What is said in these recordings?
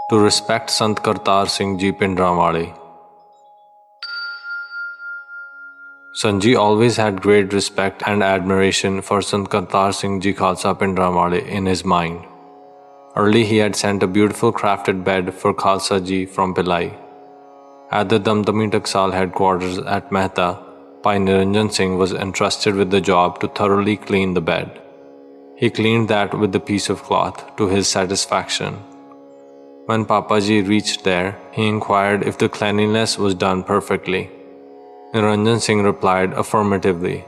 To respect Sant Kartar Singh Ji Bhindrawale. Sant Ji always had great respect and admiration for Sant Kartar Singh Ji Khalsa Bhindrawale in his mind. Early he had sent a beautiful crafted bed for Khalsa Ji from Bhilai. At the Damdami Taksaal headquarters at Mehta, Bhai Niranjan Singh was entrusted with the job to thoroughly clean the bed. He cleaned that with a piece of cloth to his satisfaction. When Papaji reached there, he inquired if the cleanliness was done perfectly. Niranjan Singh replied affirmatively.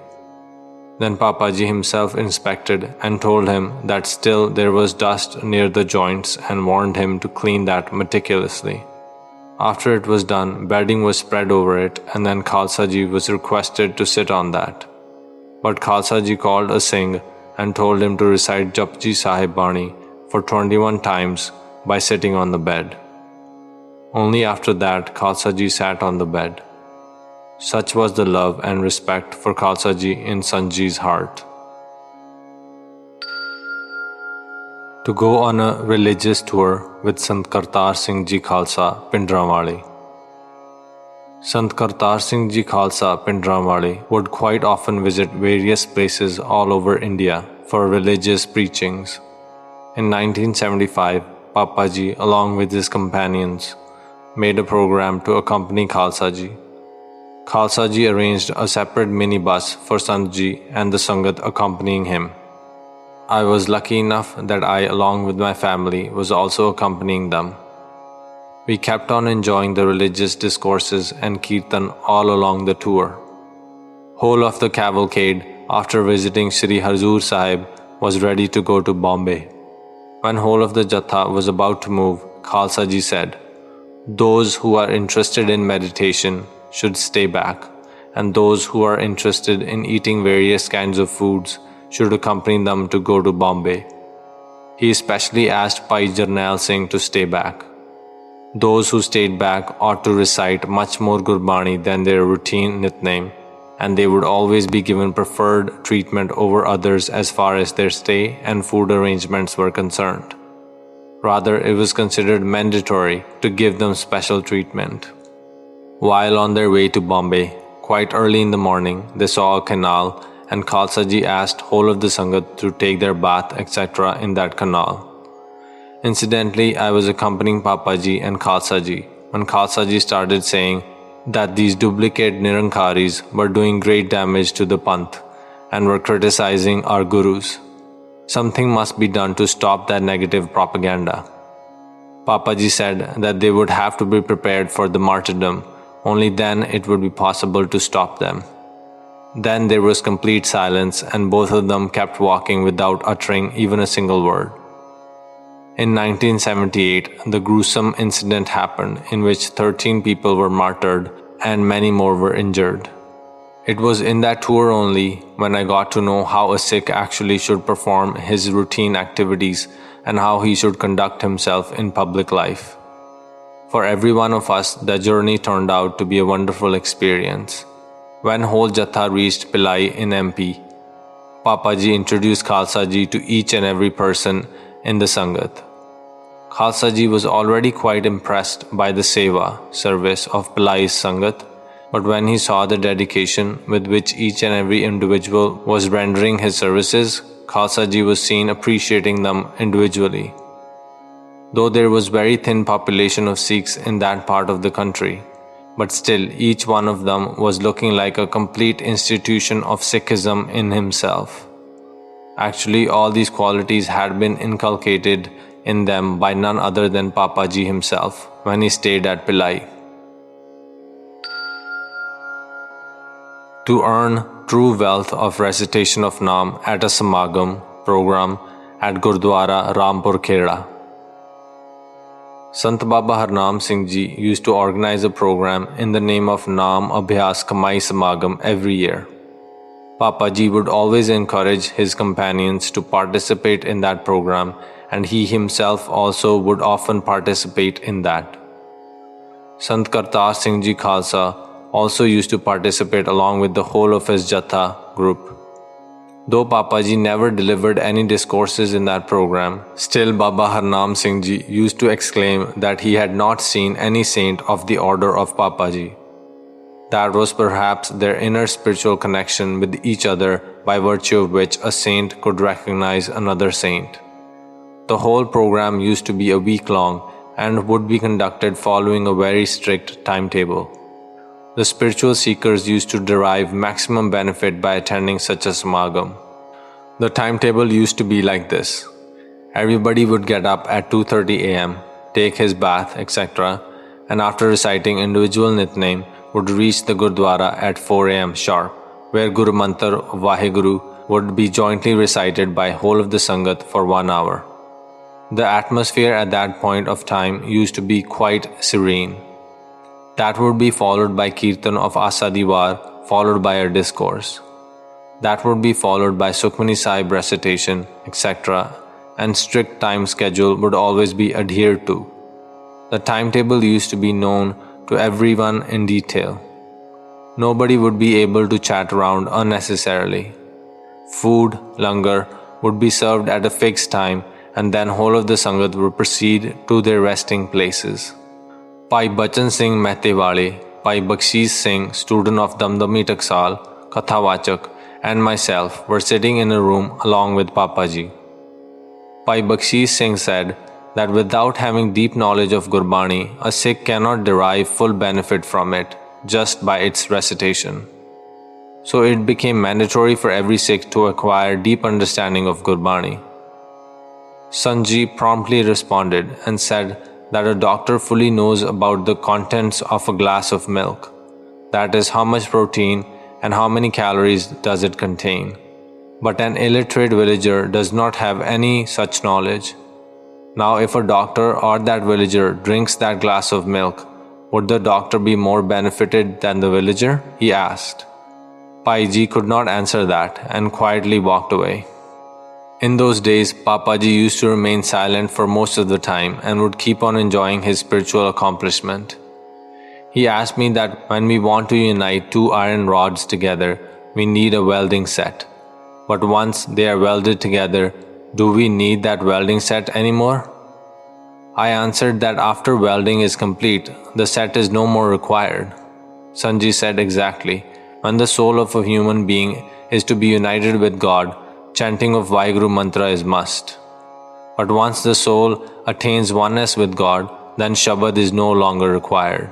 Then Papaji himself inspected and told him that still there was dust near the joints and warned him to clean that meticulously. After it was done, bedding was spread over it and then Khalsa Ji was requested to sit on that. But Khalsa Ji called a Singh and told him to recite Japji Sahib Bani for 21 times by sitting on the bed. Only after that Khalsa Ji sat on the bed. Such was the love and respect for Khalsa Ji in Sant Ji's heart. To go on a religious tour with Sant Kartar Singh Ji Khalsa Bhindrawale. Sant Kartar Singh Ji Khalsa Bhindrawale would quite often visit various places all over India for religious preachings. In 1975, Papaji, along with his companions, made a program to accompany Khalsa Ji. Khalsa Ji arranged a separate minibus for Sant Ji and the Sangat accompanying him. I was lucky enough that I, along with my family, was also accompanying them. We kept on enjoying the religious discourses and kirtan all along the tour. Whole of the cavalcade, after visiting Sri Harmandir Sahib, was ready to go to Bombay. When whole of the Jatha was about to move, Khalsa Ji said, "Those who are interested in meditation should stay back, and those who are interested in eating various kinds of foods should accompany them to go to Bombay." He especially asked Bhai Jarnail Singh to stay back. Those who stayed back ought to recite much more Gurbani than their routine Nitnem, and they would always be given preferred treatment over others as far as their stay and food arrangements were concerned. Rather, it was considered mandatory to give them special treatment. While on their way to Bombay, quite early in the morning, they saw a canal and Khalsa Ji asked whole of the Sangat to take their bath etc. in that canal. Incidentally, I was accompanying Papaji and Khalsa Ji when Khalsa Ji started saying that these duplicate Nirankaris were doing great damage to the Panth and were criticizing our Gurus. Something must be done to stop that negative propaganda. Papaji said that they would have to be prepared for the martyrdom, only then it would be possible to stop them. Then there was complete silence and both of them kept walking without uttering even a single word. In 1978, the gruesome incident happened in which 13 people were martyred and many more were injured. It was in that tour only when I got to know how a Sikh actually should perform his routine activities and how he should conduct himself in public life. For every one of us, the journey turned out to be a wonderful experience. When whole Jatha reached Bhilai in MP, Papaji introduced Khalsa Ji to each and every person in the Sangat. Khalsa Ji was already quite impressed by the seva service of Bhilai's Sangat, but when he saw the dedication with which each and every individual was rendering his services, Khalsa Ji was seen appreciating them individually. Though there was very thin population of Sikhs in that part of the country, but still each one of them was looking like a complete institution of Sikhism in himself. Actually, all these qualities had been inculcated in them by none other than Papaji himself when he stayed at Bhilai. To earn true wealth of recitation of Naam at a Samagam program at Gurdwara Rampur Kheda. Sant Baba Harnam Singh Ji used to organize a program in the name of Naam Abhyas Kamai Samagam every year. Papaji would always encourage his companions to participate in that program, and he himself also would often participate in that. Sant Kartar Singh Ji Khalsa also used to participate along with the whole of his Jatha group. Though Papaji never delivered any discourses in that program, still Baba Harnam Singh Ji used to exclaim that he had not seen any saint of the order of Papaji. That was perhaps their inner spiritual connection with each other, by virtue of which a saint could recognize another saint. The whole program used to be a week long and would be conducted following a very strict timetable. The spiritual seekers used to derive maximum benefit by attending such a samagam. The timetable used to be like this. Everybody would get up at 2:30 am, take his bath, etc., and after reciting individual nitnem, would reach the Gurdwara at 4 am sharp, where Guru Mantra Vaheguru would be jointly recited by whole of the Sangat for 1 hour. The atmosphere at that point of time used to be quite serene. That would be followed by Kirtan of Asa Diwar, followed by a discourse. That would be followed by Sukhmani Sahib recitation, etc., and strict time schedule would always be adhered to. The timetable used to be known to everyone in detail. Nobody would be able to chat around unnecessarily. Food, langar, would be served at a fixed time, and then whole of the Sangat would proceed to their resting places. Bhai Bachan Singh Mehtewale, Bhai Bakshish Singh, student of Damdami Taksaal, Kathawachak, and myself were sitting in a room along with Papaji. Bhai Bakshish Singh said that without having deep knowledge of Gurbani, a Sikh cannot derive full benefit from it just by its recitation. So it became mandatory for every Sikh to acquire deep understanding of Gurbani. Sant Ji promptly responded and said that a doctor fully knows about the contents of a glass of milk. That is, how much protein and how many calories does it contain. But an illiterate villager does not have any such knowledge. Now, if a doctor or that villager drinks that glass of milk, would the doctor be more benefited than the villager? He asked. Bhai Ji could not answer that and quietly walked away. In those days, Papaji used to remain silent for most of the time and would keep on enjoying his spiritual accomplishment. He asked me that when we want to unite two iron rods together, we need a welding set. But once they are welded together, do we need that welding set anymore? I answered that after welding is complete, the set is no more required. Sant Ji said exactly, when the soul of a human being is to be united with God, chanting of Vaheguru mantra is must. But once the soul attains oneness with God, then Shabad is no longer required.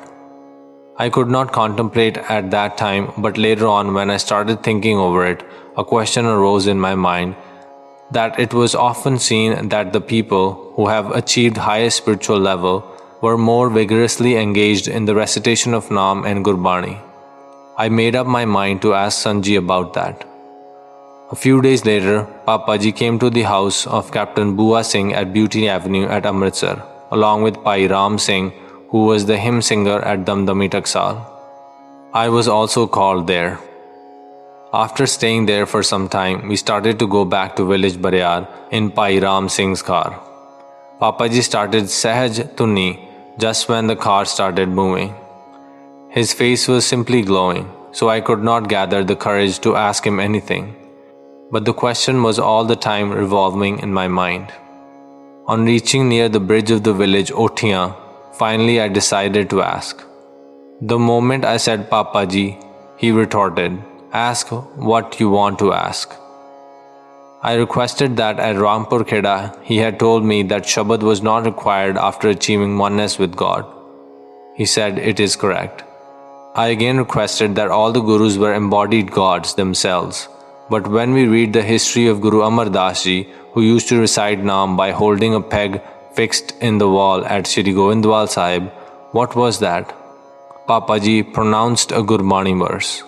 I could not contemplate at that time, but later on when I started thinking over it, a question arose in my mind that it was often seen that the people who have achieved highest spiritual level were more vigorously engaged in the recitation of Naam and Gurbani. I made up my mind to ask Sant Ji about that. A few days later, Papaji came to the house of Captain Bua Singh at Beauty Avenue at Amritsar, along with Bhai Ram Singh, who was the hymn singer at Damdami Taksaal. I was also called there. After staying there for some time, we started to go back to village Bariar in Bhai Ram Singh's car. Papaji started Sahaj Tunni just when the car started moving. His face was simply glowing, so I could not gather the courage to ask him anything. But the question was all the time revolving in my mind. On reaching near the bridge of the village Othiya, finally I decided to ask. The moment I said Papaji, he retorted, "Ask what you want to ask." I requested that at Rampur Kheda he had told me that Shabad was not required after achieving oneness with God. He said it is correct. I again requested that all the Gurus were embodied gods themselves. But when we read the history of Guru Amar Das Ji, who used to recite Naam by holding a peg fixed in the wall at Sri Bhindrawale Sahib, what was that? Papaji pronounced a Gurbani verse.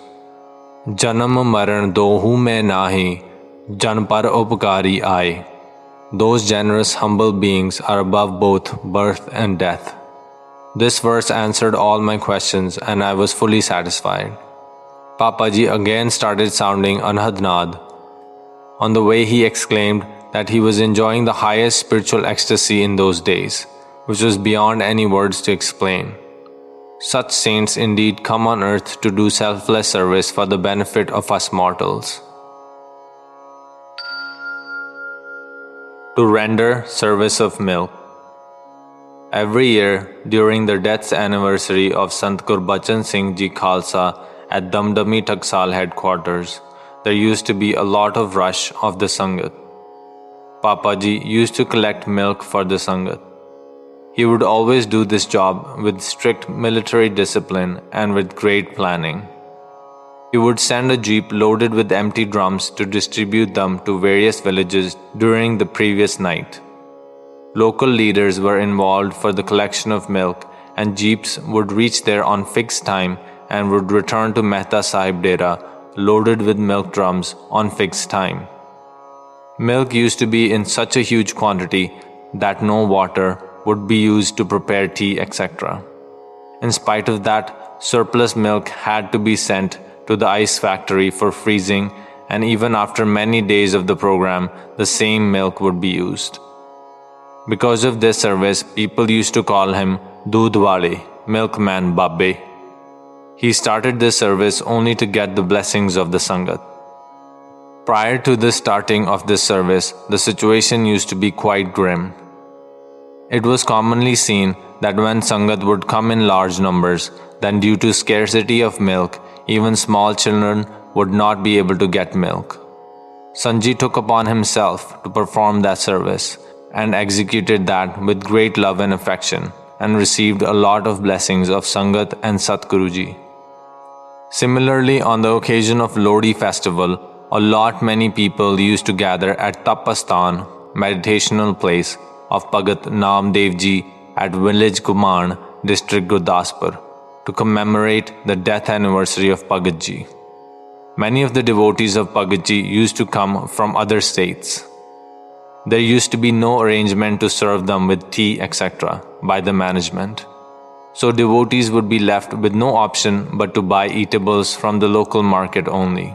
Janam maran dohu mein nahi, jan par upkari aaye. Those generous, humble beings are above both birth and death. This verse answered all my questions and I was fully satisfied. Papaji again started sounding Anhad Naad. On the way he exclaimed that he was enjoying the highest spiritual ecstasy in those days, which was beyond any words to explain. Such saints indeed come on earth to do selfless service for the benefit of us mortals. to render service of milk. Every year, during the death anniversary of Sant Kartar Singh Ji Khalsa at Damdami Taksaal headquarters, there used to be a lot of rush of the Sangat. Papaji used to collect milk for the Sangat. He would always do this job with strict military discipline and with great planning. He would send a jeep loaded with empty drums to distribute them to various villages during the previous night. Local leaders were involved for the collection of milk, and jeeps would reach there on fixed time and would return to Mehta Sahib Dera loaded with milk drums on fixed time. Milk used to be in such a huge quantity that no water would be used to prepare tea, etc. In spite of that, surplus milk had to be sent to the ice factory for freezing, and even after many days of the program, the same milk would be used. Because of this service, people used to call him Bhindrawale, Milkman Babbe. He started this service only to get the blessings of the Sangat. Prior to the starting of this service, the situation used to be quite grim. It was commonly seen that when Sangat would come in large numbers, then due to scarcity of milk, even small children would not be able to get milk. Sant Ji took upon himself to perform that service and executed that with great love and affection, and received a lot of blessings of Sangat and Satguruji. Similarly, on the occasion of Lodi festival, a lot many people used to gather at Tapastan, meditational place of Bhagat Namdev Ji at village Kuman, district Gurdaspur, to commemorate the death anniversary of Bhagat Ji. Many of the devotees of Bhagat Ji used to come from other states. There used to be no arrangement to serve them with tea, etc. by the management. So devotees would be left with no option but to buy eatables from the local market only.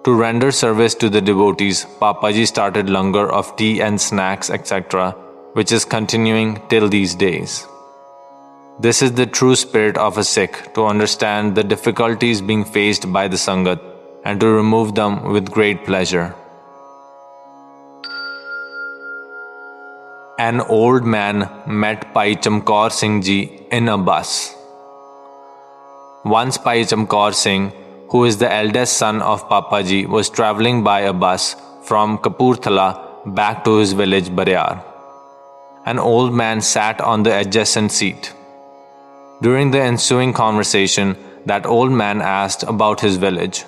To render service to the devotees, Papaji started langar of tea and snacks, etc., which is continuing till these days. This is the true spirit of a Sikh, to understand the difficulties being faced by the Sangat and to remove them with great pleasure. An old man met Bhai Chamkaur Singh Ji in a bus. Once Bhai Chamkaur Singh, who is the eldest son of Papaji, was travelling by a bus from Kapurthala back to his village Bariar. An old man sat on the adjacent seat. During the ensuing conversation, that old man asked about his village.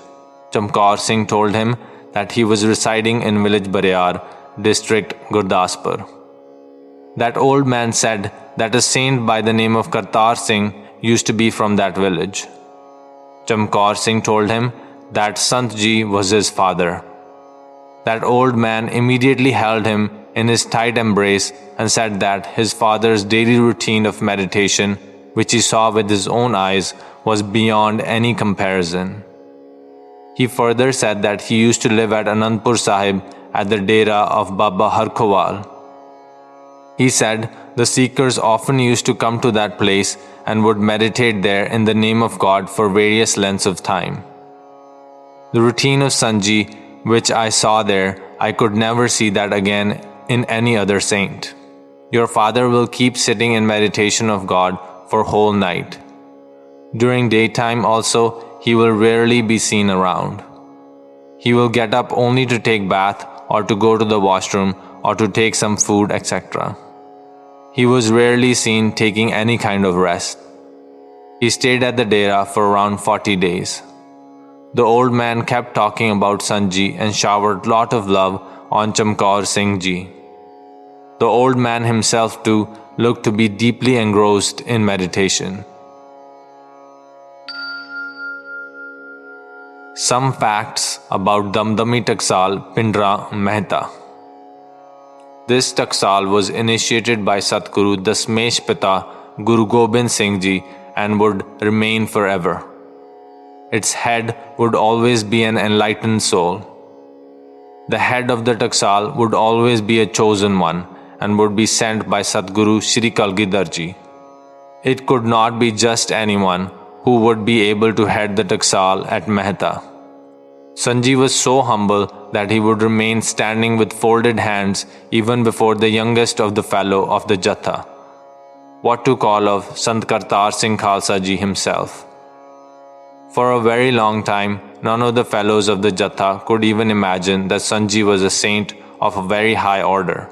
Chamkaur Singh told him that he was residing in village Bariar, district Gurdaspur. That old man said that a saint by the name of Kartar Singh used to be from that village. Chamkaur Singh told him that Sant Ji was his father. That old man immediately held him in his tight embrace and said that his father's daily routine of meditation, which he saw with his own eyes, was beyond any comparison. He further said that he used to live at Anandpur Sahib at the Dera of Baba Harkhowal. He said the seekers often used to come to that place and would meditate there in the name of God for various lengths of time. The routine of Sant Ji, which I saw there, I could never see that again in any other saint. Your father will keep sitting in meditation of God for whole night. During daytime also, he will rarely be seen around. He will get up only to take bath or to go to the washroom or to take some food, etc. He was rarely seen taking any kind of rest. He stayed at the Dera for around 40 days. The old man kept talking about Sant Ji and showered lot of love on Chamkaur Singh Ji. The old man himself too looked to be deeply engrossed in meditation. Some facts about Damdami Taksaal Pindra Mehta. This Taksaal was initiated by Satguru Dasmesh Pita Guru Gobind Singh Ji and would remain forever. Its head would always be an enlightened soul. The head of the Taksaal would always be a chosen one and would be sent by Satguru Shri Kalgidhar Ji. It could not be just anyone who would be able to head the Taksaal at Mehta. Sant Ji was so humble that he would remain standing with folded hands even before the youngest of the fellow of the Jatha. What to call of Sant Kartar Singh Khalsa Ji himself? For a very long time, none of the fellows of the Jatha could even imagine that Sant Ji was a saint of a very high order,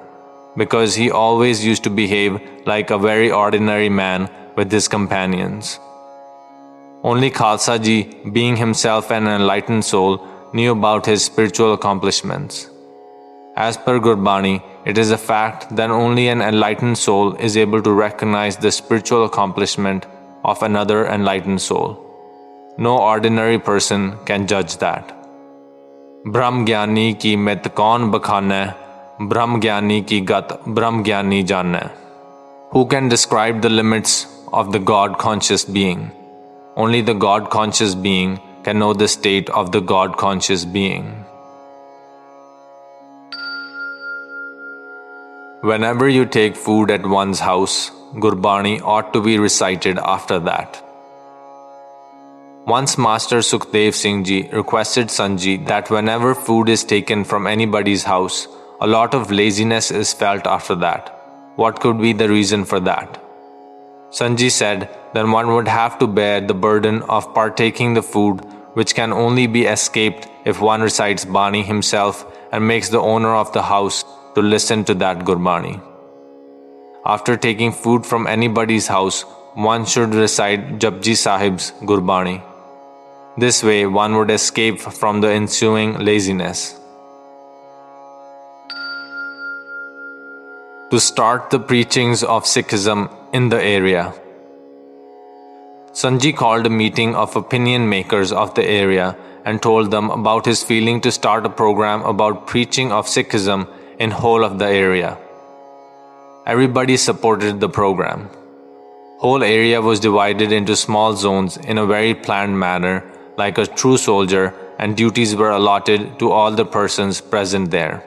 because he always used to behave like a very ordinary man with his companions. Only Khalsa Ji, being himself an enlightened soul, knew about his spiritual accomplishments. As per Gurbani, it is a fact that only an enlightened soul is able to recognize the spiritual accomplishment of another enlightened soul. No ordinary person can judge that. Braham Giani ki mit kaun bakhane, Braham Giani ki gat Braham Giani janne. Who can describe the limits of the God-conscious being? Only the God-conscious being can know the state of the God-conscious being. Whenever you take food at one's house, Gurbani ought to be recited after that. Once Master Sukhdev Singh Ji requested Sant Ji that whenever food is taken from anybody's house, a lot of laziness is felt after that. What could be the reason for that? Sant Ji said that one would have to bear the burden of partaking the food, which can only be escaped if one recites Bani himself and makes the owner of the house to listen to that Gurbani. After taking food from anybody's house, one should recite Japji Sahib's Gurbani. This way, one would escape from the ensuing laziness. To start the preachings of Sikhism in the area. Sant Ji called a meeting of opinion makers of the area and told them about his feeling to start a program about preaching of Sikhism in whole of the area. Everybody supported the program. Whole area was divided into small zones in a very planned manner, like a true soldier, and duties were allotted to all the persons present there.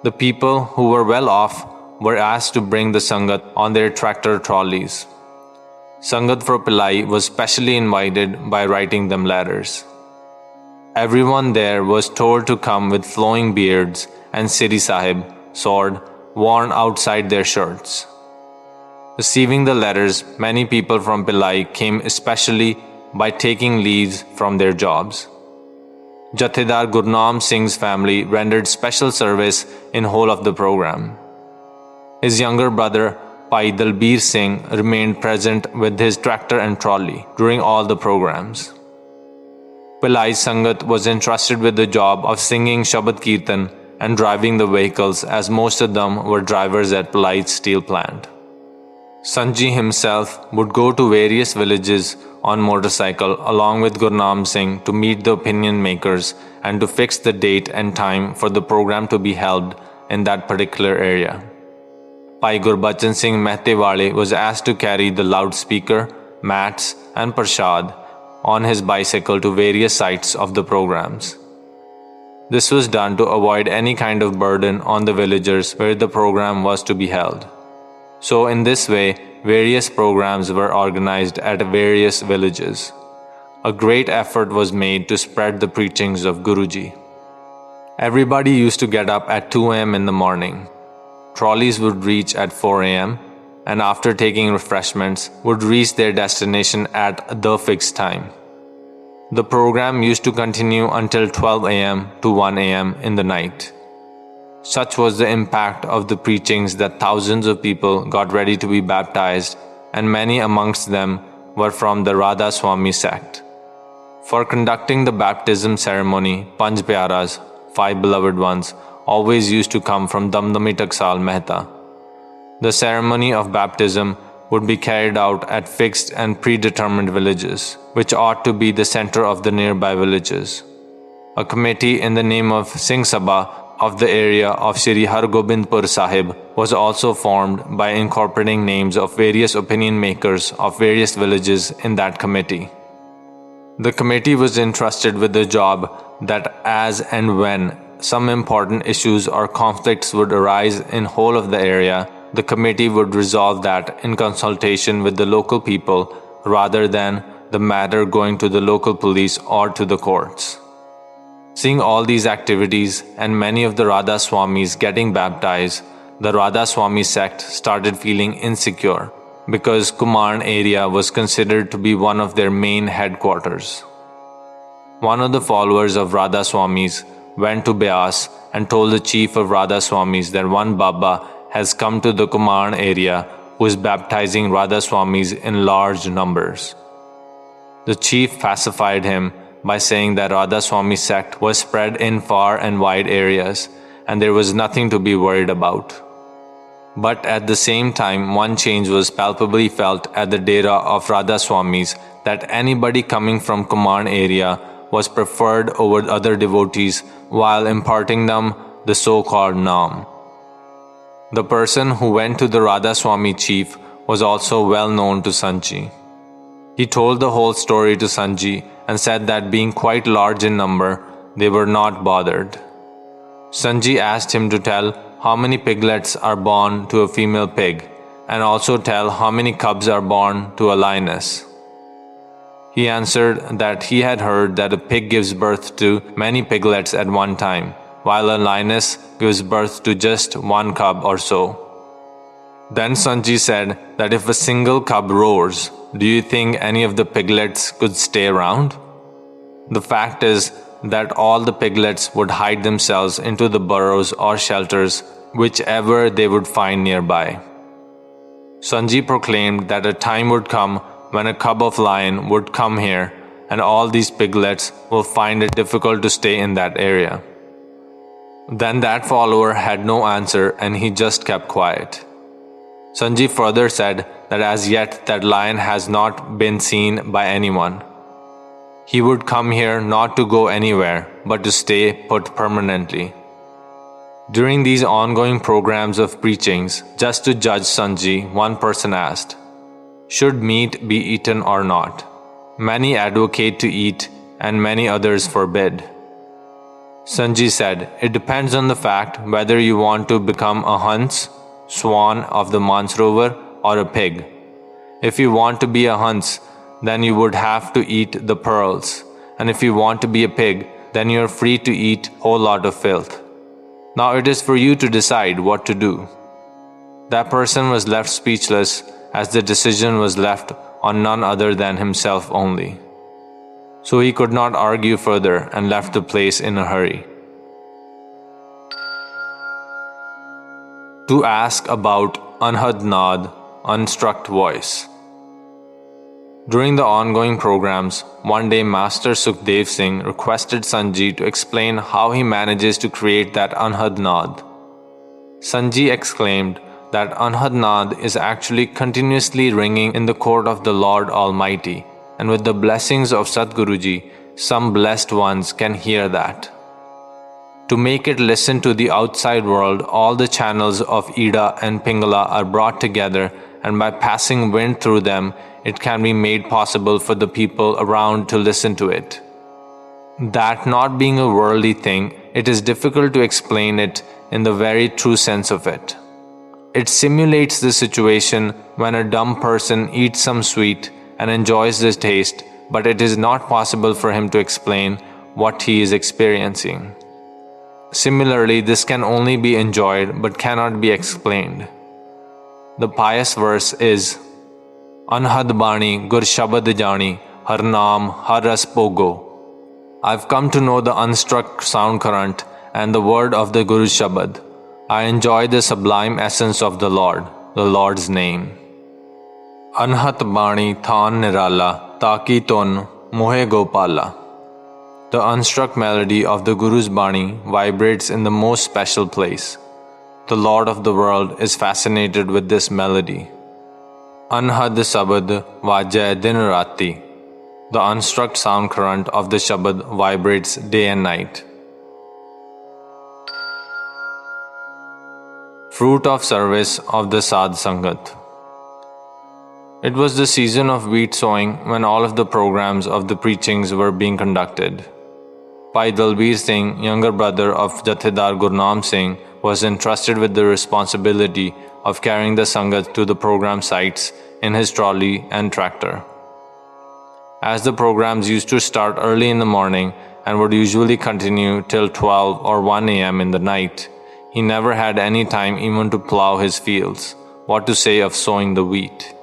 The people who were well off were asked to bring the Sangat on their tractor trolleys. Sangat for Bhilai was specially invited by writing them letters. Everyone there was told to come with flowing beards and Siri Sahib, sword, worn outside their shirts. Receiving the letters, many people from Bhilai came especially by taking leaves from their jobs. Jathedar Gurnam Singh's family rendered special service in whole of the program. His younger brother, Bhai Dalbir Singh, remained present with his tractor and trolley during all the programs. Bhilai Sangat was entrusted with the job of singing Shabad Kirtan and driving the vehicles, as most of them were drivers at Bhilai's steel plant. Sant Ji himself would go to various villages on motorcycle along with Gurnam Singh to meet the opinion makers and to fix the date and time for the program to be held in that particular area. Bhai Gurbachan Singh Mehtewale was asked to carry the loudspeaker, mats and prasad on his bicycle to various sites of the programs. This was done to avoid any kind of burden on the villagers where the program was to be held. So in this way, various programs were organized at various villages. A great effort was made to spread the preachings of Guruji. Everybody used to get up at 2 a.m. in the morning. Trolleys would reach at 4 a.m. and after taking refreshments would reach their destination at the fixed time. The program used to continue until 12 a.m. to 1 a.m. in the night. Such was the impact of the preachings that thousands of people got ready to be baptized, and many amongst them were from the Radha Swami sect. For conducting the baptism ceremony, Panj Pyaras, 5 beloved ones, always used to come from Damdami Taksaal Mehta. The ceremony of baptism would be carried out at fixed and predetermined villages, which ought to be the center of the nearby villages. A committee in the name of Singh Sabha of the area of Sri Hargobindpur Sahib was also formed by incorporating names of various opinion makers of various villages in that committee. The committee was entrusted with the job that as and when some important issues or conflicts would arise in whole of the area, the committee would resolve that in consultation with the local people rather than the matter going to the local police or to the courts. Seeing all these activities and many of the Radha Swamis getting baptized, the Radha Swami sect started feeling insecure because Kumaon area was considered to be one of their main headquarters. One of the followers of Radha Swamis went to Beas and told the chief of Radha Swamis that one Baba has come to the Kumaon area who is baptizing Radha Swamis in large numbers. The chief pacified him by saying that Radha Swami sect was spread in far and wide areas and there was nothing to be worried about. But at the same time, one change was palpably felt at the Dera of Radha Swamis, that anybody coming from Kumaon area was preferred over other devotees while imparting them the so-called Naam. The person who went to the Radha Swami chief was also well known to Sant Ji. He told the whole story to Sant Ji and said that being quite large in number, they were not bothered. Sant Ji asked him to tell how many piglets are born to a female pig and also tell how many cubs are born to a lioness. He answered that he had heard that a pig gives birth to many piglets at one time, while a lioness gives birth to just one cub or so. Then Sant Ji said that if a single cub roars, do you think any of the piglets could stay around? The fact is that all the piglets would hide themselves into the burrows or shelters, whichever they would find nearby. Sant Ji proclaimed that a time would come when a cub of lion would come here and all these piglets will find it difficult to stay in that area. Then that follower had no answer and he just kept quiet. Sant Ji further said that as yet that lion has not been seen by anyone. He would come here not to go anywhere but to stay put permanently. During these ongoing programs of preachings, just to judge Sant Ji, one person asked, "Should meat be eaten or not?" Many advocate to eat and many others forbid. Sant Ji said, "It depends on the fact whether you want to become a Hans, swan of the Mansarovar, or a pig. If you want to be a Hans, then you would have to eat the pearls, and if you want to be a pig, then you are free to eat a whole lot of filth. Now it is for you to decide what to do." That person was left speechless, as the decision was left on none other than himself only. So he could not argue further and left the place in a hurry. To ask about Anhad Naad, Unstruck voice. During the ongoing programs, one day Master Sukhdev Singh requested Sant Ji to explain how he manages to create that Anhad Naad. Sant Ji exclaimed that Anhad Naad is actually continuously ringing in the court of the Lord Almighty, and with the blessings of Satguruji, some blessed ones can hear that. To make it listen to the outside world, all the channels of Ida and Pingala are brought together, and by passing wind through them, it can be made possible for the people around to listen to it. That not being a worldly thing, it is difficult to explain it in the very true sense of it. It simulates the situation when a dumb person eats some sweet and enjoys the taste, but it is not possible for him to explain what he is experiencing. Similarly, this can only be enjoyed but cannot be explained. The pious verse is, "Anhad Bani Gur Shabad Jani Har Naam Har Ras Pogo." I've come to know the unstruck sound current and the word of the Guru's Shabad. I enjoy the sublime essence of the Lord's name. Anhat Bani Than Nirala Taki Ton Mohe Gopala. The unstruck melody of the Guru's Bani vibrates in the most special place. The Lord of the world is fascinated with this melody. Anhad Sabad Vajay Din Rati. The unstruck sound current of the Shabad vibrates day and night. Fruit of service of the Sadh Sangat. It was the season of wheat sowing when all of the programs of the preachings were being conducted. Bhai Dalbir Singh, younger brother of Jathedar Gurnam Singh, was entrusted with the responsibility of carrying the Sangat to the program sites in his trolley and tractor. As the programs used to start early in the morning and would usually continue till 12 or 1 a.m. in the night. He never had any time even to plow his fields, what to say of sowing the wheat.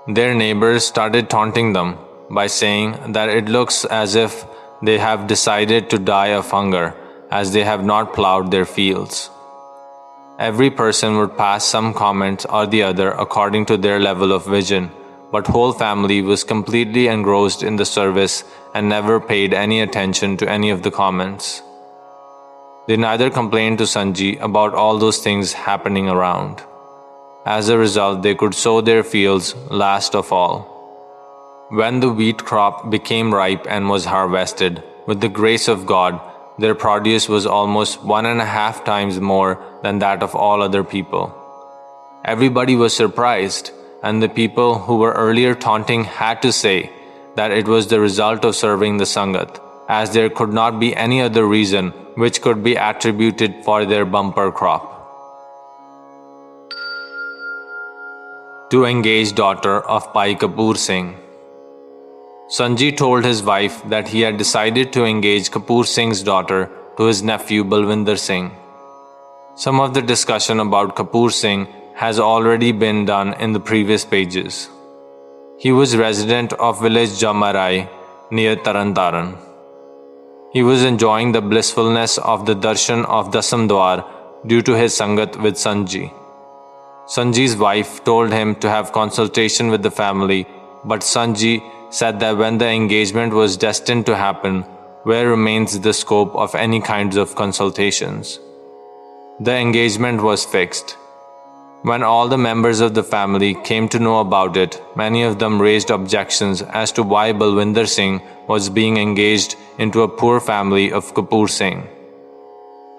Their neighbors started taunting them by saying that it looks as if they have decided to die of hunger, as they have not plowed their fields. Every person would pass some comment or the other according to their level of vision, but whole family was completely engrossed in the service and never paid any attention to any of the comments. They neither complained to Sant Ji about all those things happening around. As a result, they could sow their fields last of all. When the wheat crop became ripe and was harvested, with the grace of God, their produce was almost 1.5 times more than that of all other people. Everybody was surprised, and the people who were earlier taunting had to say that it was the result of serving the Sangat, as there could not be any other reason which could be attributed for their bumper crop. To engage daughter of Bhai Kapoor Singh. Sant Ji told his wife that he had decided to engage Kapoor Singh's daughter to his nephew Balwinder Singh. Some of the discussion about Kapoor Singh has already been done in the previous pages. He was resident of village Jamarai near Tarantaran. He was enjoying the blissfulness of the darshan of Dasam Dwar due to his sangat with Sant Ji. Sant Ji's wife told him to have consultation with the family, but Sant Ji said that when the engagement was destined to happen, where remains the scope of any kinds of consultations? The engagement was fixed. When all the members of the family came to know about it, many of them raised objections as to why Balwinder Singh was being engaged into a poor family of Kapoor Singh.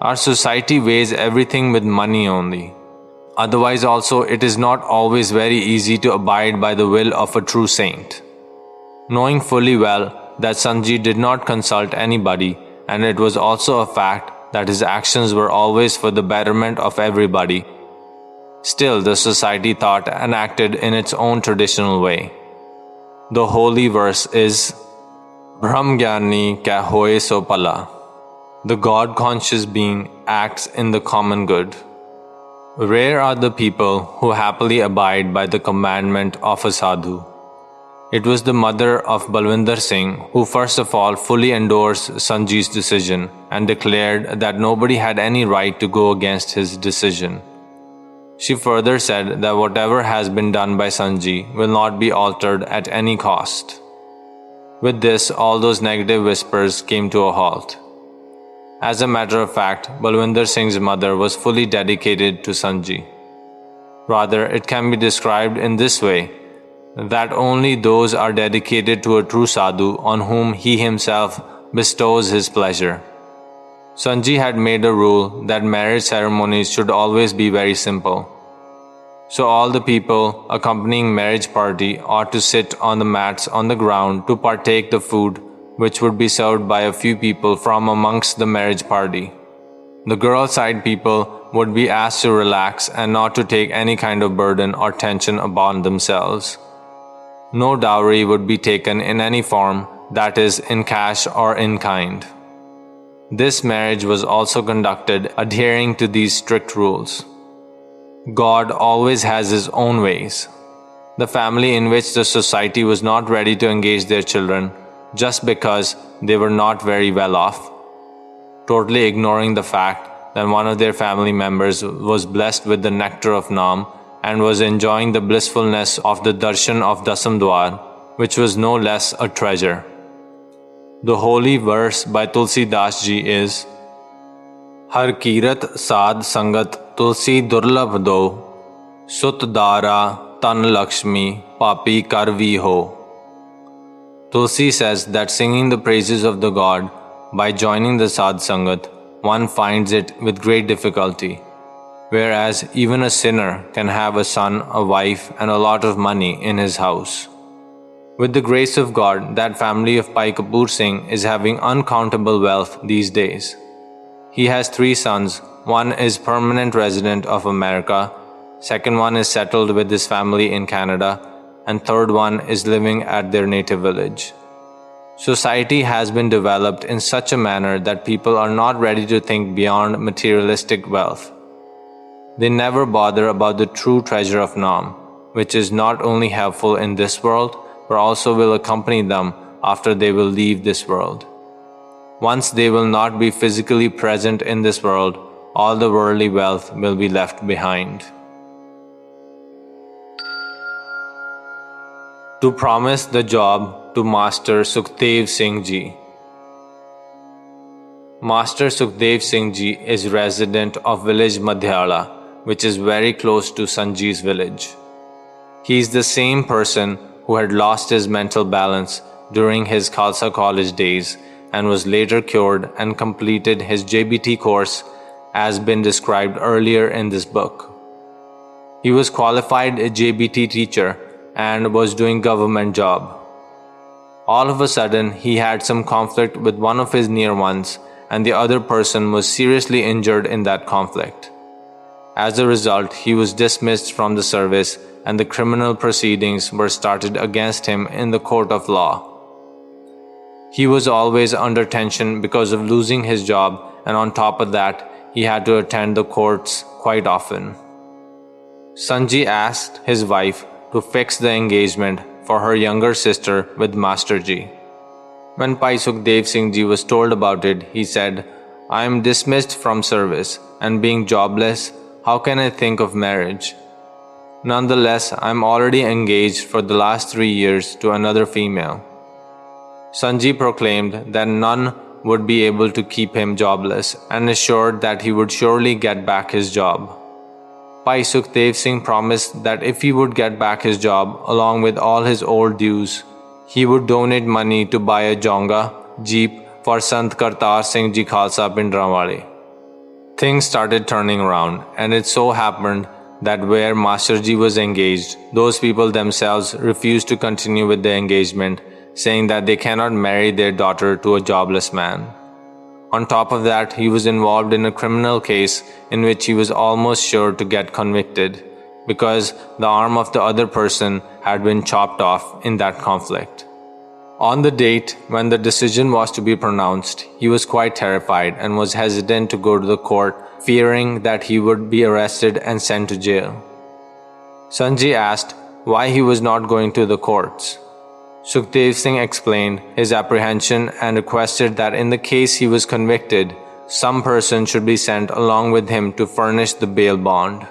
Our society weighs everything with money only. Otherwise also it is not always very easy to abide by the will of a true saint. Knowing fully well that Sant Ji did not consult anybody, and it was also a fact that his actions were always for the betterment of everybody, still the society thought and acted in its own traditional way. The holy verse is Braham Giani Kaee hoye so pala. The God-conscious being acts in the common good. Rare are the people who happily abide by the commandment of a sadhu. It was the mother of Balwinder Singh who first of all fully endorsed Sant Ji's decision and declared that nobody had any right to go against his decision. She further said that whatever has been done by Sant Ji will not be altered at any cost. With this, all those negative whispers came to a halt. As a matter of fact, Balwinder Singh's mother was fully dedicated to Sant Ji. Rather, it can be described in this way, that only those are dedicated to a true sadhu on whom he himself bestows his pleasure. Sant Ji had made a rule that marriage ceremonies should always be very simple. So all the people accompanying marriage party ought to sit on the mats on the ground to partake the food which would be served by a few people from amongst the marriage party. The girl side people would be asked to relax and not to take any kind of burden or tension upon themselves. No dowry would be taken in any form, that is, in cash or in kind. This marriage was also conducted adhering to these strict rules. God always has His own ways. The family in which the society was not ready to engage their children just because they were not very well off, totally ignoring the fact that one of their family members was blessed with the nectar of Naam and was enjoying the blissfulness of the darshan of Dasam Dwar, which was no less a treasure. The holy verse by Tulsi Das Ji is Har Kirat Sad Sangat Tulsi Durlabh Do Sut Dara Tan Lakshmi Papi Karvi Ho. Tulsi says that singing the praises of the God by joining the Sad Sangat, one finds it with great difficulty, whereas even a sinner can have a son, a wife, and a lot of money in his house. With the grace of God, that family of Bhai Kapoor Singh is having uncountable wealth these days. He has 3 sons. One is permanent resident of America, second one is settled with his family in Canada, and third one is living at their native village. Society has been developed in such a manner that people are not ready to think beyond materialistic wealth. They never bother about the true treasure of Naam, which is not only helpful in this world, but also will accompany them after they will leave this world. Once they will not be physically present in this world, all the worldly wealth will be left behind. To promise the job to Master Sukhdev Singh Ji. Master Sukhdev Singh Ji is resident of village Madhyala, which is very close to Sant Ji's village. He is the same person who had lost his mental balance during his Khalsa college days and was later cured and completed his JBT course as been described earlier in this book. He was qualified a JBT teacher and was doing government job. All of a sudden, he had some conflict with one of his near ones, and the other person was seriously injured in that conflict. As a result, he was dismissed from the service and the criminal proceedings were started against him in the court of law. He was always under tension because of losing his job, and on top of that, he had to attend the courts quite often. Sant Ji asked his wife to fix the engagement for her younger sister with Master Ji. When Bhai Sukhdev Singh Ji was told about it, he said, "I am dismissed from service, and being jobless, how can I think of marriage? Nonetheless, I am already engaged for the last 3 years to another female." Sant Ji proclaimed that none would be able to keep him jobless and assured that he would surely get back his job. Bhai Sukhdev Singh promised that if he would get back his job along with all his old dues, he would donate money to buy a jonga, jeep for Sant Kartar Singh Ji Khalsa Bhindrawale. Things started turning around, and it so happened that where Master Ji was engaged, those people themselves refused to continue with the engagement, saying that they cannot marry their daughter to a jobless man. On top of that, he was involved in a criminal case in which he was almost sure to get convicted because the arm of the other person had been chopped off in that conflict. On the date when the decision was to be pronounced, he was quite terrified and was hesitant to go to the court, fearing that he would be arrested and sent to jail. Sant Ji asked why he was not going to the courts. Sukhdev Singh explained his apprehension and requested that in the case he was convicted, some person should be sent along with him to furnish the bail bond.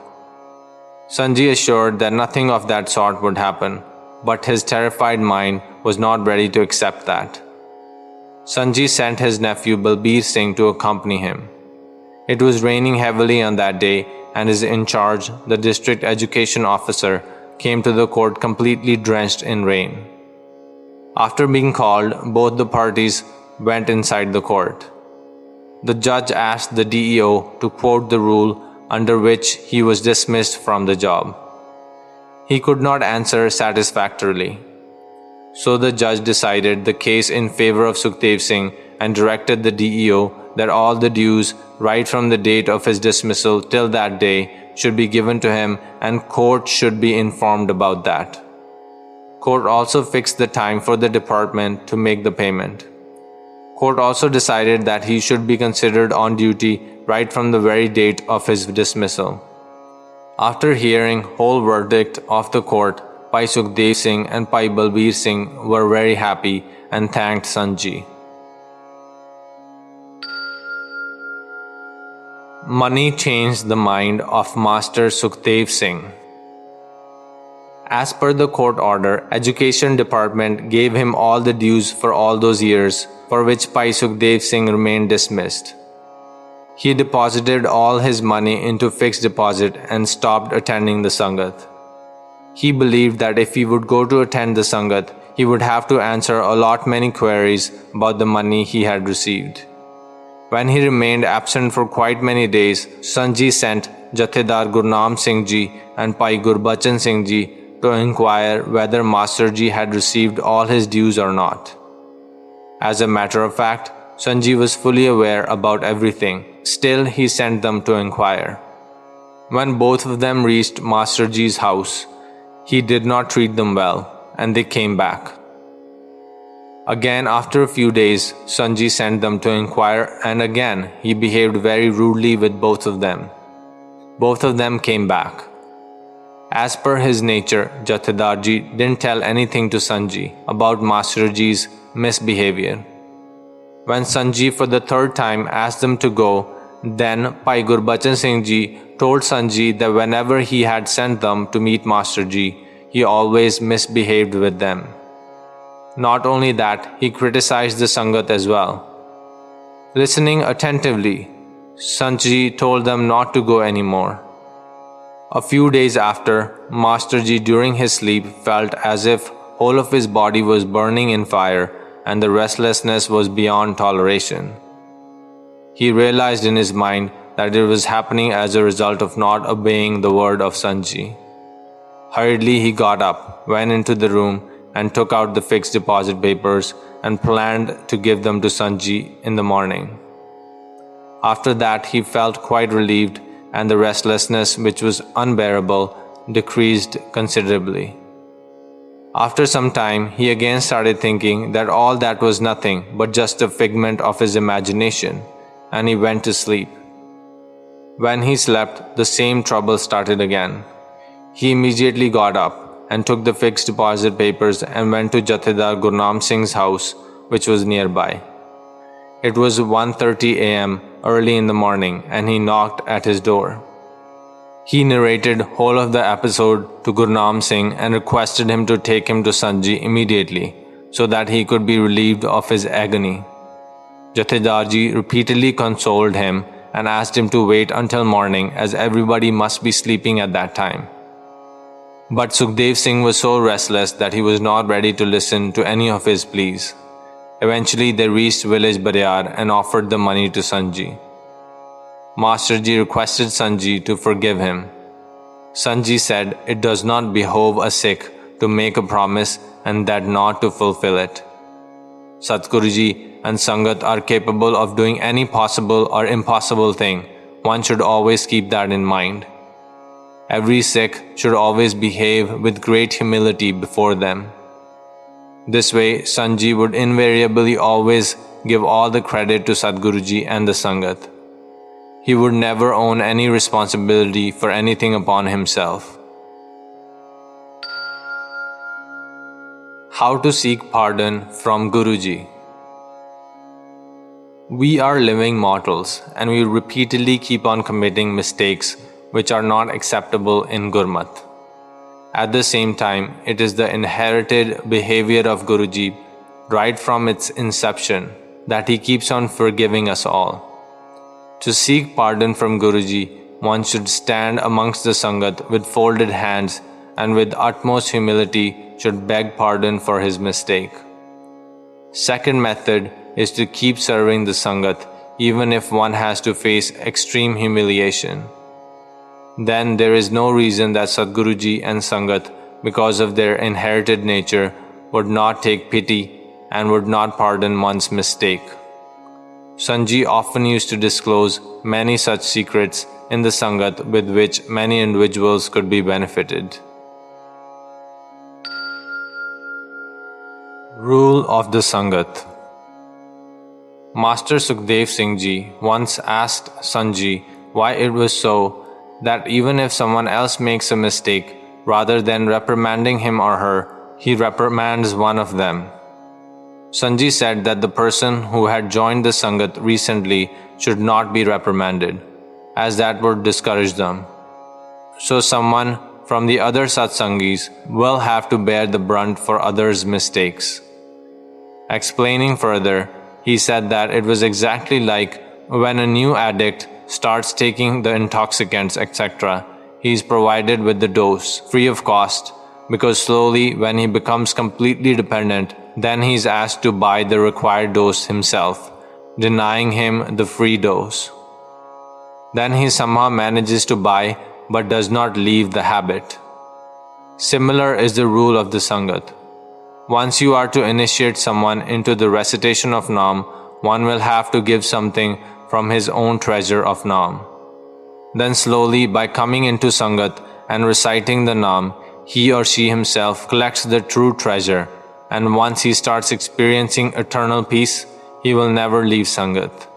Sant Ji assured that nothing of that sort would happen, but his terrified mind was not ready to accept that. Sant Ji sent his nephew Balbir Singh to accompany him. It was raining heavily on that day, and his in charge, the district education officer, came to the court completely drenched in rain. After being called, both the parties went inside the court. The judge asked the DEO to quote the rule under which he was dismissed from the job. He could not answer satisfactorily. So the judge decided the case in favor of Sukhdev Singh and directed the DEO that all the dues right from the date of his dismissal till that day should be given to him, and court should be informed about that. Court also fixed the time for the department to make the payment. Court also decided that he should be considered on duty right from the very date of his dismissal. After hearing whole verdict of the court, Bhai Sukhdev Singh and Bhai Balbir Singh were very happy and thanked Sant Ji. Money changed the mind of Master Sukhdev Singh. As per the court order, Education Department gave him all the dues for all those years for which Bhai Sukhdev Singh remained dismissed. He deposited all his money into fixed deposit and stopped attending the Sangat. He believed that if he would go to attend the Sangat, he would have to answer a lot many queries about the money he had received. When he remained absent for quite many days, Sant Ji sent Jathedar Gurnam Singh Ji and Bhai Gurbachan Singh Ji to inquire whether Master Ji had received all his dues or not. As a matter of fact, Sant Ji was fully aware about everything. Still, he sent them to inquire. When both of them reached Master Ji's house, he did not treat them well, and they came back. Again, after a few days, Sant Ji sent them to inquire, and again he behaved very rudely with both of them. Both of them came back. As per his nature, Jathedar Ji didn't tell anything to Sant Ji about Master Ji's misbehavior. When Sant Ji for the third time asked them to go, then Bhai Gurbachan Singh Ji told Sant Ji that whenever he had sent them to meet Master Ji, he always misbehaved with them. Not only that, he criticized the Sangat as well. Listening attentively, Sant Ji told them not to go anymore. A few days after, Master Ji during his sleep felt as if whole of his body was burning in fire and the restlessness was beyond toleration. He realized in his mind that it was happening as a result of not obeying the word of Sant Ji. Hurriedly he got up, went into the room and took out the fixed deposit papers and planned to give them to Sant Ji in the morning. After that he felt quite relieved and the restlessness, which was unbearable, decreased considerably. After some time, he again started thinking that all that was nothing but just a figment of his imagination, and he went to sleep. When he slept, the same trouble started again. He immediately got up and took the fixed deposit papers and went to Jathedar Gurnam Singh's house, which was nearby. It was 1:30 a.m. early in the morning, and he knocked at his door. He narrated whole of the episode to Gurnam Singh and requested him to take him to Sant Ji immediately, so that he could be relieved of his agony. Jathedar Ji repeatedly consoled him and asked him to wait until morning, as everybody must be sleeping at that time. But Sukhdev Singh was so restless that he was not ready to listen to any of his pleas. Eventually they reached village Bariar and offered the money to Sant Ji. Master Ji requested Sant Ji to forgive him. Sant Ji said it does not behove a Sikh to make a promise and that not to fulfill it. Satguru Ji and Sangat are capable of doing any possible or impossible thing. One should always keep that in mind. Every Sikh should always behave with great humility before them. This way, Sant Ji would invariably always give all the credit to Sadguru Ji and the Sangat. He would never own any responsibility for anything upon himself. How to seek pardon from Guruji. We are living mortals and we repeatedly keep on committing mistakes which are not acceptable in Gurmat. At the same time, it is the inherited behavior of Guruji right from its inception that he keeps on forgiving us all. To seek pardon from Guruji, one should stand amongst the Sangat with folded hands and with utmost humility should beg pardon for his mistake. Second method is to keep serving the Sangat even if one has to face extreme humiliation. Then there is no reason that Sadguruji and Sangat, because of their inherited nature, would not take pity and would not pardon one's mistake. Sant Ji often used to disclose many such secrets in the Sangat with which many individuals could be benefited. Rule of the Sangat. Master Sukhdev Singh Ji once asked Sant Ji why it was so that even if someone else makes a mistake, rather than reprimanding him or her, he reprimands one of them. Sant Ji said that the person who had joined the Sangat recently should not be reprimanded, as that would discourage them. So someone from the other satsangis will have to bear the brunt for others' mistakes. Explaining further, he said that it was exactly like when a new addict starts taking the intoxicants, etc., he is provided with the dose free of cost, because slowly when he becomes completely dependent, then he is asked to buy the required dose himself, denying him the free dose. Then he somehow manages to buy but does not leave the habit. Similar is the rule of the Sangat. Once you are to initiate someone into the recitation of Naam, one will have to give something from his own treasure of Naam. Then slowly, by coming into Sangat and reciting the Naam, he or she himself collects the true treasure, and once he starts experiencing eternal peace, he will never leave Sangat.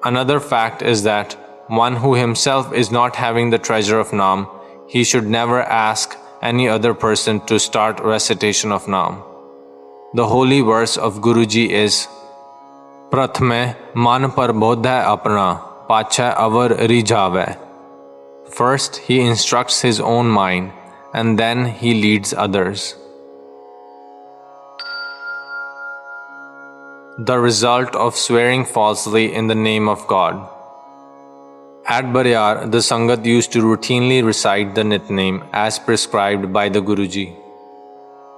Another fact is that one who himself is not having the treasure of Naam, he should never ask any other person to start recitation of Naam. The holy verse of Guruji is Prathme man par bodhai apna, pache avar rijave. First, he instructs his own mind, and then he leads others. The result of swearing falsely in the name of God. At Bariar, the Sangat used to routinely recite the Nitnem as prescribed by the Guruji.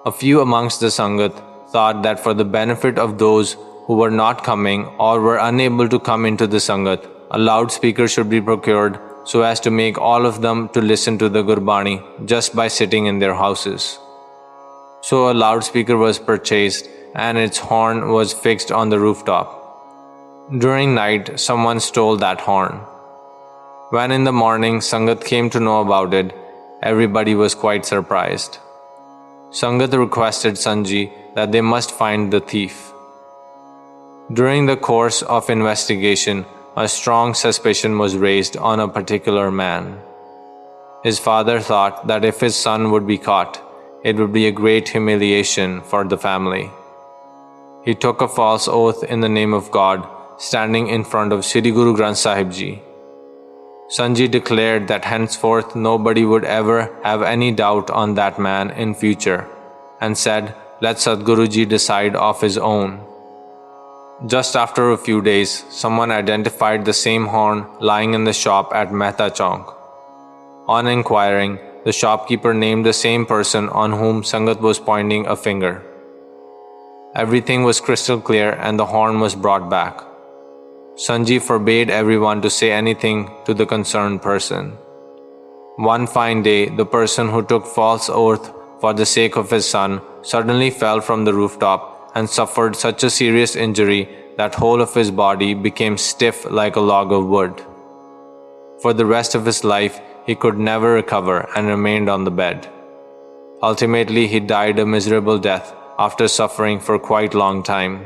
A few amongst the Sangat thought that for the benefit of those who were not coming or were unable to come into the Sangat, a loudspeaker should be procured so as to make all of them to listen to the Gurbani just by sitting in their houses. So a loudspeaker was purchased and its horn was fixed on the rooftop. During night, someone stole that horn. When in the morning Sangat came to know about it, everybody was quite surprised. Sangat requested Sant Ji that they must find the thief. During the course of investigation, a strong suspicion was raised on a particular man. His father thought that if his son would be caught, it would be a great humiliation for the family. He took a false oath in the name of God, standing in front of Sri Guru Granth Sahib Ji. Sant Ji declared that henceforth nobody would ever have any doubt on that man in future, and said, "Let Sadguru Ji decide of his own." Just after a few days, someone identified the same horn lying in the shop at Mehta Chowk. On inquiring, the shopkeeper named the same person on whom Sangat was pointing a finger. Everything was crystal clear and the horn was brought back. Sant Ji forbade everyone to say anything to the concerned person. One fine day, the person who took false oath for the sake of his son suddenly fell from the rooftop and suffered such a serious injury that whole of his body became stiff like a log of wood. For the rest of his life, he could never recover and remained on the bed. Ultimately, he died a miserable death after suffering for quite long time.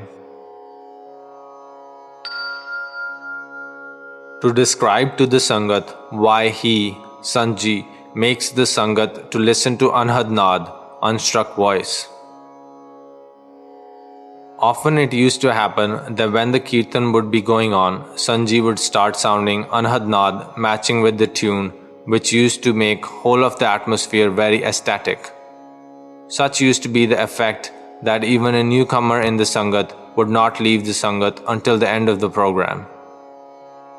To describe to the Sangat why he, Sant Ji, makes the Sangat to listen to Anhad Naad, unstruck voice. Often it used to happen that when the Kirtan would be going on, Sant Ji would start sounding Anhad Naad matching with the tune, which used to make whole of the atmosphere very ecstatic. Such used to be the effect that even a newcomer in the Sangat would not leave the Sangat until the end of the program.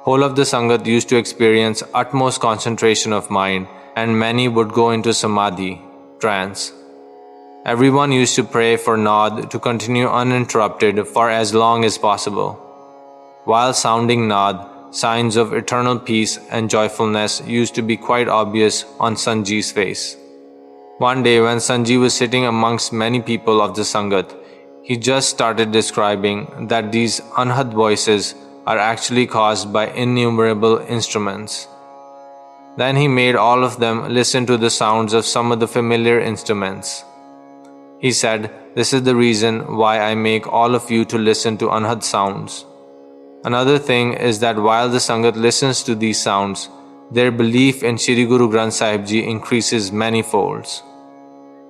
Whole of the Sangat used to experience utmost concentration of mind, and many would go into samadhi, trance. Everyone used to pray for Naad to continue uninterrupted for as long as possible. While sounding Naad, signs of eternal peace and joyfulness used to be quite obvious on Sant Ji's face. One day when Sant Ji was sitting amongst many people of the Sangat, he just started describing that these Anhad voices are actually caused by innumerable instruments. Then he made all of them listen to the sounds of some of the familiar instruments. He said, "This is the reason why I make all of you to listen to Anhad sounds." Another thing is that while the Sangat listens to these sounds, their belief in Sri Guru Granth Sahib Ji increases many folds.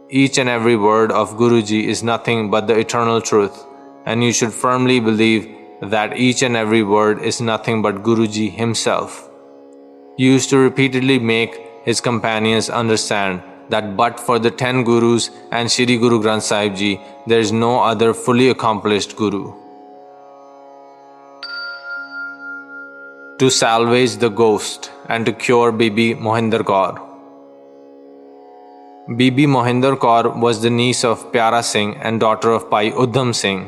Each and every word of Guruji is nothing but the eternal truth, and you should firmly believe that each and every word is nothing but Guruji himself. He used to repeatedly make his companions understand that but for the 10 Gurus and Sri Guru Granth Sahib Ji, there is no other fully accomplished Guru. To salvage the ghost and to cure Bibi Mohinder Kaur. Bibi Mohinder Kaur was the niece of Pyara Singh and daughter of Bhai Uddham Singh.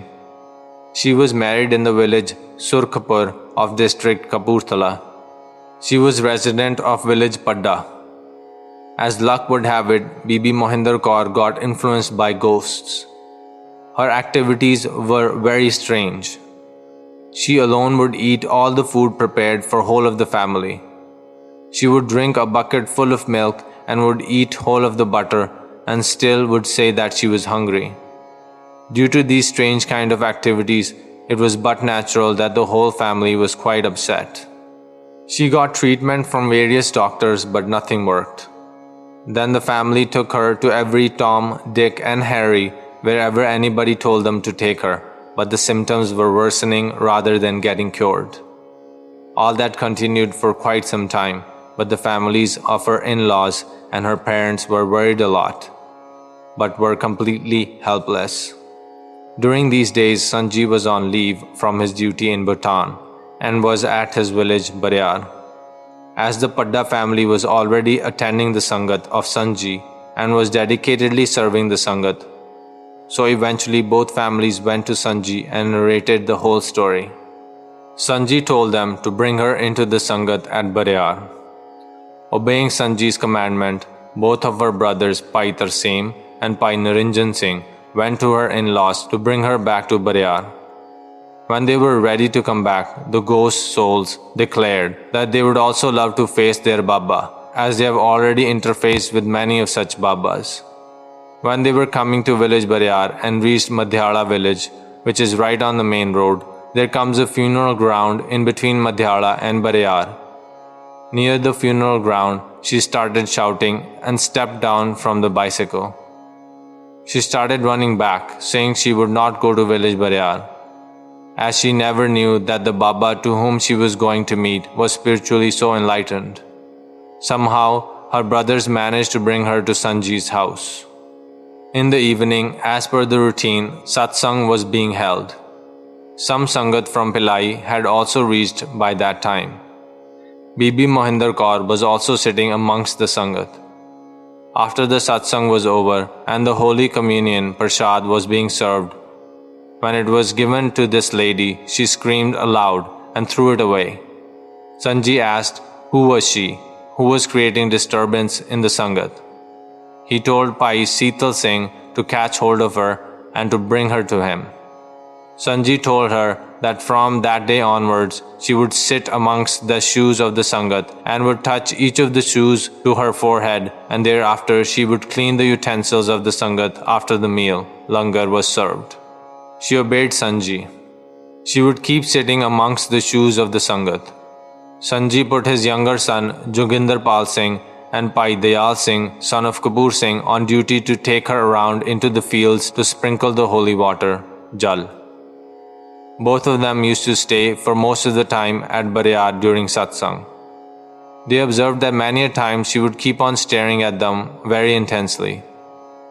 She was married in the village Surkhpur of district Kapurthala. She was resident of village Padda. As luck would have it, Bibi Mohinder Kaur got influenced by ghosts. Her activities were very strange. She alone would eat all the food prepared for whole of the family. She would drink a bucket full of milk and would eat whole of the butter and still would say that she was hungry. Due to these strange kind of activities, it was but natural that the whole family was quite upset. She got treatment from various doctors, but nothing worked. Then the family took her to every Tom, Dick and Harry, wherever anybody told them to take her, but the symptoms were worsening rather than getting cured. All that continued for quite some time, but the families of her in-laws and her parents were worried a lot, but were completely helpless. During these days, Sant Ji was on leave from his duty in Bhutan and was at his village Bariar. As the Padda family was already attending the Sangat of Sant Ji and was dedicatedly serving the Sangat, so eventually both families went to Sant Ji and narrated the whole story. Sant Ji told them to bring her into the Sangat at Bariar. Obeying Sant Ji's commandment, both of her brothers Pai Tarsim and Pai Naranjan Singh went to her in-laws to bring her back to Bariar. When they were ready to come back, the ghost souls declared that they would also love to face their Baba, as they have already interfaced with many of such Babas. When they were coming to village Bariar and reached Madhyala village, which is right on the main road, there comes a funeral ground in between Madhyala and Bariar. Near the funeral ground, she started shouting and stepped down from the bicycle. She started running back, saying she would not go to village Bariar, as she never knew that the Baba to whom she was going to meet was spiritually so enlightened. Somehow, her brothers managed to bring her to Sant Ji's house. In the evening, as per the routine, satsang was being held. Some Sangat from Bhilai had also reached by that time. Bibi Kaur was also sitting amongst the Sangat. After the satsang was over and the Holy Communion Prasad was being served, when it was given to this lady, she screamed aloud and threw it away. Sant Ji asked who was she, who was creating disturbance in the Sangat. He told Pai Seetal Singh to catch hold of her and to bring her to him. Sant Ji told her that from that day onwards, she would sit amongst the shoes of the Sangat and would touch each of the shoes to her forehead, and thereafter she would clean the utensils of the Sangat after the meal, langar, was served. She obeyed Sant Ji. She would keep sitting amongst the shoes of the Sangat. Sant Ji put his younger son, Joginder Pal Singh, and Pai Dayal Singh, son of Kapoor Singh, on duty to take her around into the fields to sprinkle the holy water, Jal. Both of them used to stay for most of the time at Bariar during satsang. They observed that many a time she would keep on staring at them very intensely.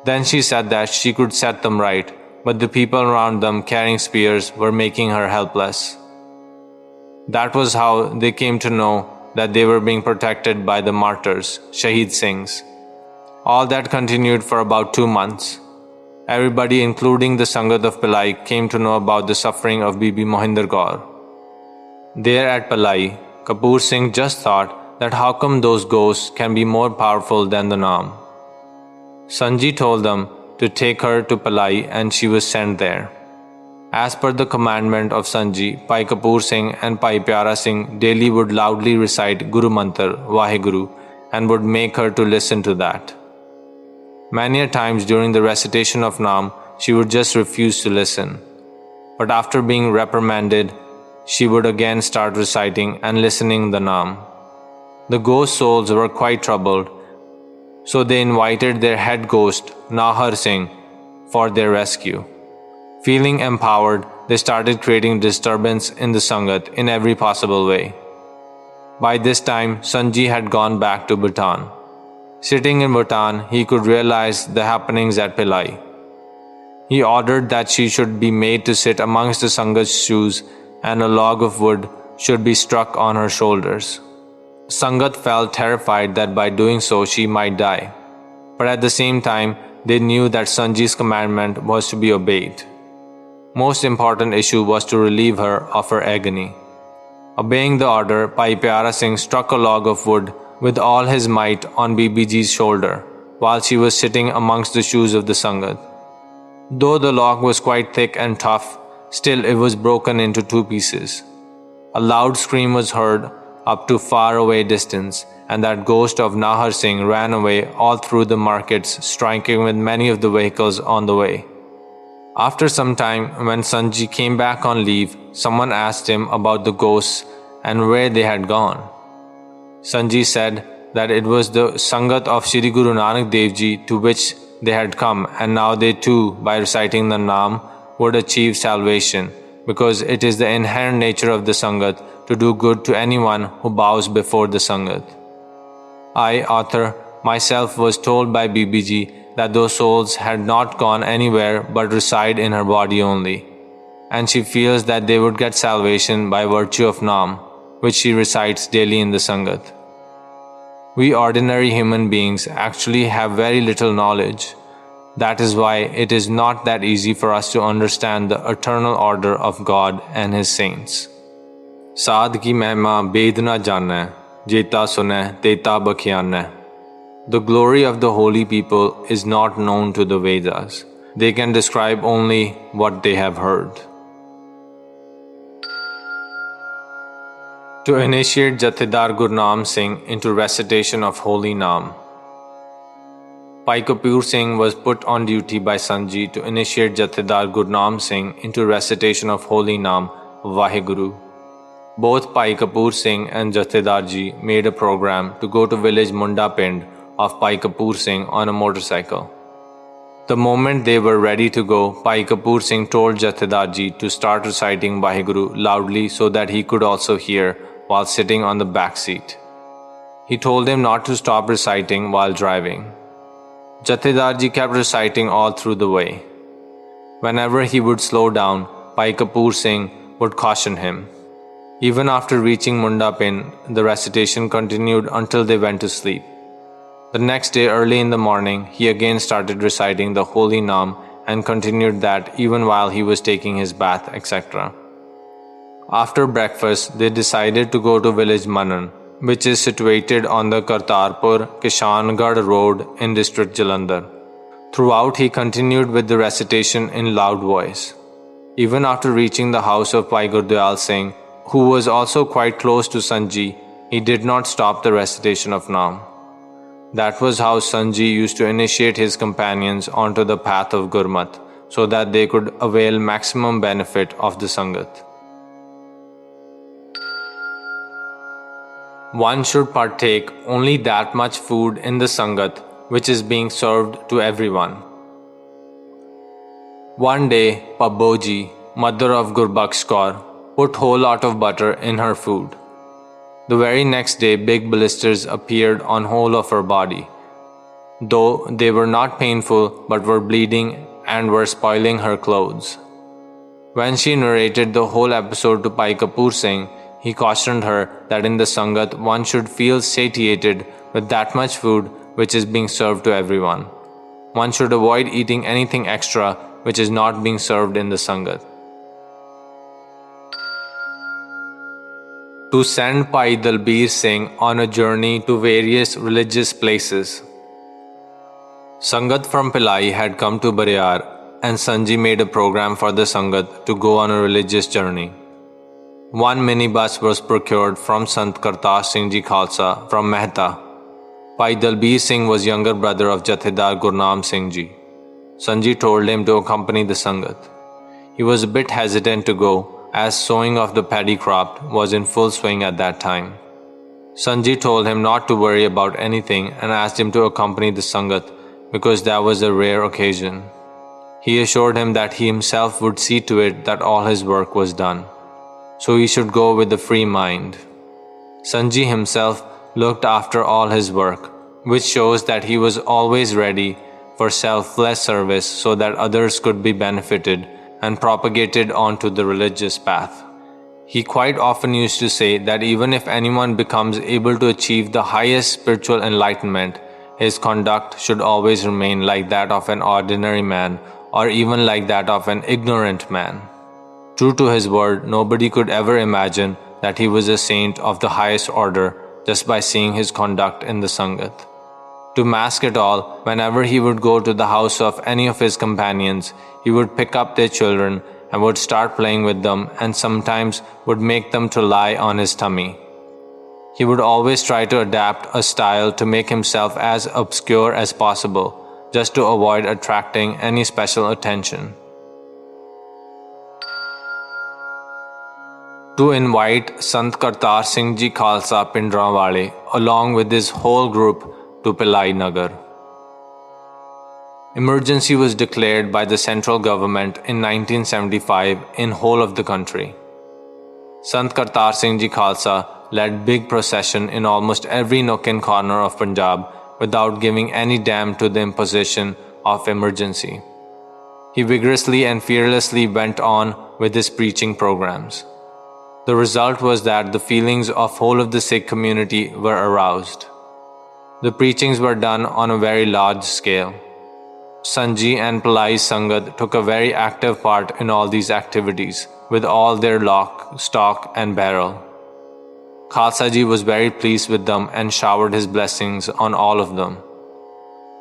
Then she said that she could set them right, but the people around them carrying spears were making her helpless. That was how they came to know that they were being protected by the martyrs, Shaheed Singhs. All that continued for about 2 months. Everybody, including the Sangat of Bhilai, came to know about the suffering of Bibi Kaur. There at Bhilai, Kapoor Singh just thought that how come those ghosts can be more powerful than the Naam. Sant Ji told them to take her to Bhilai and she was sent there. As per the commandment of Sant Ji, Pai Kapoor Singh and Pai Pyara Singh daily would loudly recite Guru Mantar, Vaheguru, and would make her to listen to that. Many a times during the recitation of Naam, she would just refuse to listen. But after being reprimanded, she would again start reciting and listening the Naam. The ghost souls were quite troubled, so they invited their head ghost, Nahar Singh, for their rescue. Feeling empowered, they started creating disturbance in the Sangat in every possible way. By this time, Sant Ji had gone back to Bhutan. Sitting in Bhutan, he could realize the happenings at Bhilai. He ordered that she should be made to sit amongst the Sangat's shoes and a log of wood should be struck on her shoulders. Sangat felt terrified that by doing so she might die, but at the same time they knew that Sant Ji's commandment was to be obeyed. Most important issue was to relieve her of her agony. Obeying the order, Pai Pyara Singh struck a log of wood with all his might on Bibiji's shoulder while she was sitting amongst the shoes of the Sangat. Though the log was quite thick and tough, still it was broken into 2 pieces. A loud scream was heard up to far away distance, and that ghost of Nahar Singh ran away all through the markets, striking with many of the vehicles on the way. After some time, when Sant Ji came back on leave, someone asked him about the ghosts and where they had gone. Sant Ji said that it was the Sangat of Shri Guru Nanak Dev Ji to which they had come, and now they too, by reciting the Naam, would achieve salvation, because it is the inherent nature of the Sangat to do good to anyone who bows before the Sangat. I, author, myself was told by Bibi that those souls had not gone anywhere but reside in her body only, and she feels that they would get salvation by virtue of Naam, which she recites daily in the Sangat. We ordinary human beings actually have very little knowledge. That is why it is not that easy for us to understand the eternal order of God and His saints. Saad ki mehma bed na janna, jeta sunai teta bakhiyanna. The glory of the holy people is not known to the Vedas. They can describe only what they have heard. To initiate Jathedar Gurnaam Singh into recitation of Holy Naam. Bhai Kapoor Singh was put on duty by Sant Ji to initiate Jathedar Gurnaam Singh into recitation of Holy Naam Vaheguru. Both Bhai Kapoor Singh and Jathedar Ji made a program to go to village Munda Pind of Bhai Kapoor Singh on a motorcycle. The moment they were ready to go, Bhai Kapoor Singh told Jathedar Ji to start reciting Vaheguru loudly so that he could also hear while sitting on the back seat. He told him not to stop reciting while driving. Jathedar Ji kept reciting all through the way. Whenever he would slow down, Bhai Kapoor Singh would caution him. Even after reaching Munda Pind, the recitation continued until they went to sleep. The next day early in the morning, he again started reciting the Holy Naam and continued that even while he was taking his bath, etc. After breakfast, they decided to go to village Manan, which is situated on the Kartarpur-Kishangarh road in district Jalandhar. Throughout, he continued with the recitation in loud voice. Even after reaching the house of Bhai Gurdwara Singh, who was also quite close to Sant Ji, he did not stop the recitation of Naam. That was how Sant Ji used to initiate his companions onto the path of Gurmat, so that they could avail maximum benefit of the Sangat. One should partake only that much food in the Sangat which is being served to everyone. One day, Pabboji, mother of Gurbaksh Kaur, put whole lot of butter in her food. The very next day, big blisters appeared on whole of her body, though they were not painful but were bleeding and were spoiling her clothes. When she narrated the whole episode to Bhai Kapoor Singh, he cautioned her that in the Sangat one should feel satiated with that much food which is being served to everyone. One should avoid eating anything extra which is not being served in the Sangat. To send Bhai Dalbir Singh on a journey to various religious places. Sangat from Bhilai had come to Bariar, and Sant Ji made a program for the Sangat to go on a religious journey. One minibus was procured from Sant Kartar Singh Ji Khalsa from Mehta. Bhai Dalbir Singh was younger brother of Jathedar Gurnaam Singh Ji. Sant Ji told him to accompany the Sangat. He was a bit hesitant to go, as sowing of the paddy crop was in full swing at that time. Sant Ji told him not to worry about anything and asked him to accompany the Sangat because that was a rare occasion. He assured him that he himself would see to it that all his work was done, so he should go with a free mind. Sant Ji himself looked after all his work, which shows that he was always ready for selfless service so that others could be benefited and propagated onto the religious path. He quite often used to say that even if anyone becomes able to achieve the highest spiritual enlightenment, his conduct should always remain like that of an ordinary man or even like that of an ignorant man. True to his word, nobody could ever imagine that he was a saint of the highest order just by seeing his conduct in the Sangat. To mask it all, whenever he would go to the house of any of his companions, he would pick up their children and would start playing with them and sometimes would make them to lie on his tummy. He would always try to adapt a style to make himself as obscure as possible, just to avoid attracting any special attention. to invite Sant Kartar Singh Ji Khalsa Bhindrawale along with his whole group to Bhilai Nagar. Emergency was declared by the central government in 1975 in whole of the country. Sant Kartar Singh Ji Khalsa led big procession in almost every nook and corner of Punjab without giving any damn to the imposition of emergency. He vigorously and fearlessly went on with his preaching programs. The result was that the feelings of whole of the Sikh community were aroused. The preachings were done on a very large scale. Sant Ji and Bhilai's Sangat took a very active part in all these activities, with all their lock, stock and barrel. Khalsa Ji was very pleased with them and showered his blessings on all of them.